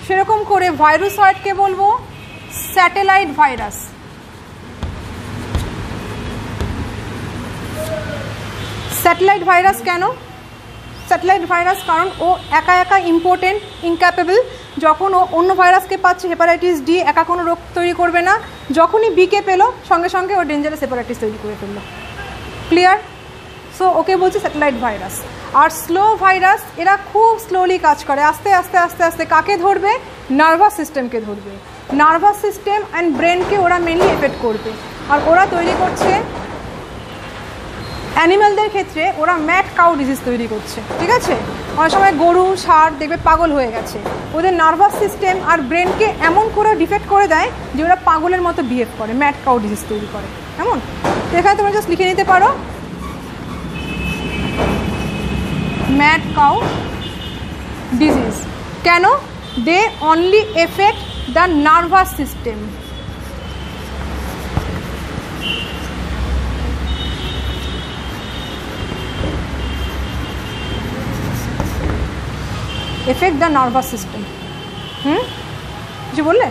সেরকম করে ভাইরুসয়েডকে বলবো স্যাটেলাইট ভাইরাস। স্যাটেলাইট ভাইরাস কেন? স্যাটেলাইট ভাইরাস কারণ ও একা একা ইম্পর্টেন্ট, ইনক্যাপেবল। যখন ও অন্য ভাইরাসকে পাচ্ছে, হেপাটাইটিস ডি, একা কোনো রোগ তৈরি করবে না। যখনই বিকে পেলো সঙ্গে সঙ্গে ও ডেঞ্জারাস হেপাটাইটিস তৈরি করে ফেললো। ক্লিয়ার? সো ওকে বলছে স্যাটেলাইট ভাইরাস। আর স্লো ভাইরাস এরা খুব স্লোলি কাজ করে, আস্তে আস্তে আস্তে আস্তে কাকে ধরবে? নার্ভাস সিস্টেমকে ধরবে। নার্ভাস সিস্টেম অ্যান্ড ব্রেনকে ওরা মেনলি এফেক্ট করবে। আর ওরা তৈরি করছে অ্যানিম্যালদের ক্ষেত্রে ওরা ম্যাড কাউ ডিজিজ তৈরি করছে। ঠিক আছে? অনেক সময় গরু, ষাঁড় দেখবে পাগল হয়ে গেছে, ওদের নার্ভাস সিস্টেম আর ব্রেনকে এমন করে ডিফেক্ট করে দেয় যে ওরা পাগলের মতো বিহেভ করে, ম্যাড কাউ ডিজিজ তৈরি করে। এমন এখানে তোমরা জাস্ট লিখে নিতে পারো ম্যাড কাউ ডিজিজ। কেন? They only affect the nervous system. Affect the nervous system. কিছু বললে?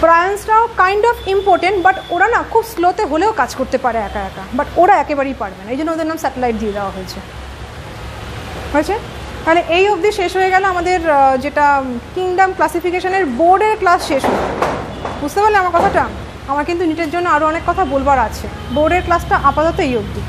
প্রায়ন্সরাও কাইন্ড অফ ইম্পর্টেন্ট, বাট ওরা না খুব স্লোতে হলেও কাজ করতে পারে একা একা, বাট ওরা একেবারেই পারবে না, এই জন্য ওদের নাম স্যাটেলাইট দিয়ে দেওয়া হয়েছে। হয়েছে? তাহলে এই অবধি শেষ হয়ে গেল আমাদের যেটা কিংডম ক্লাসিফিকেশনের বোর্ডের ক্লাস শেষ হলো। বুঝতে পারলে আমার কথাটা? আমার কিন্তু নিটের জন্য আরও অনেক কথা বলবার আছে। বোর্ডের ক্লাসটা আপাতত এই অবধি।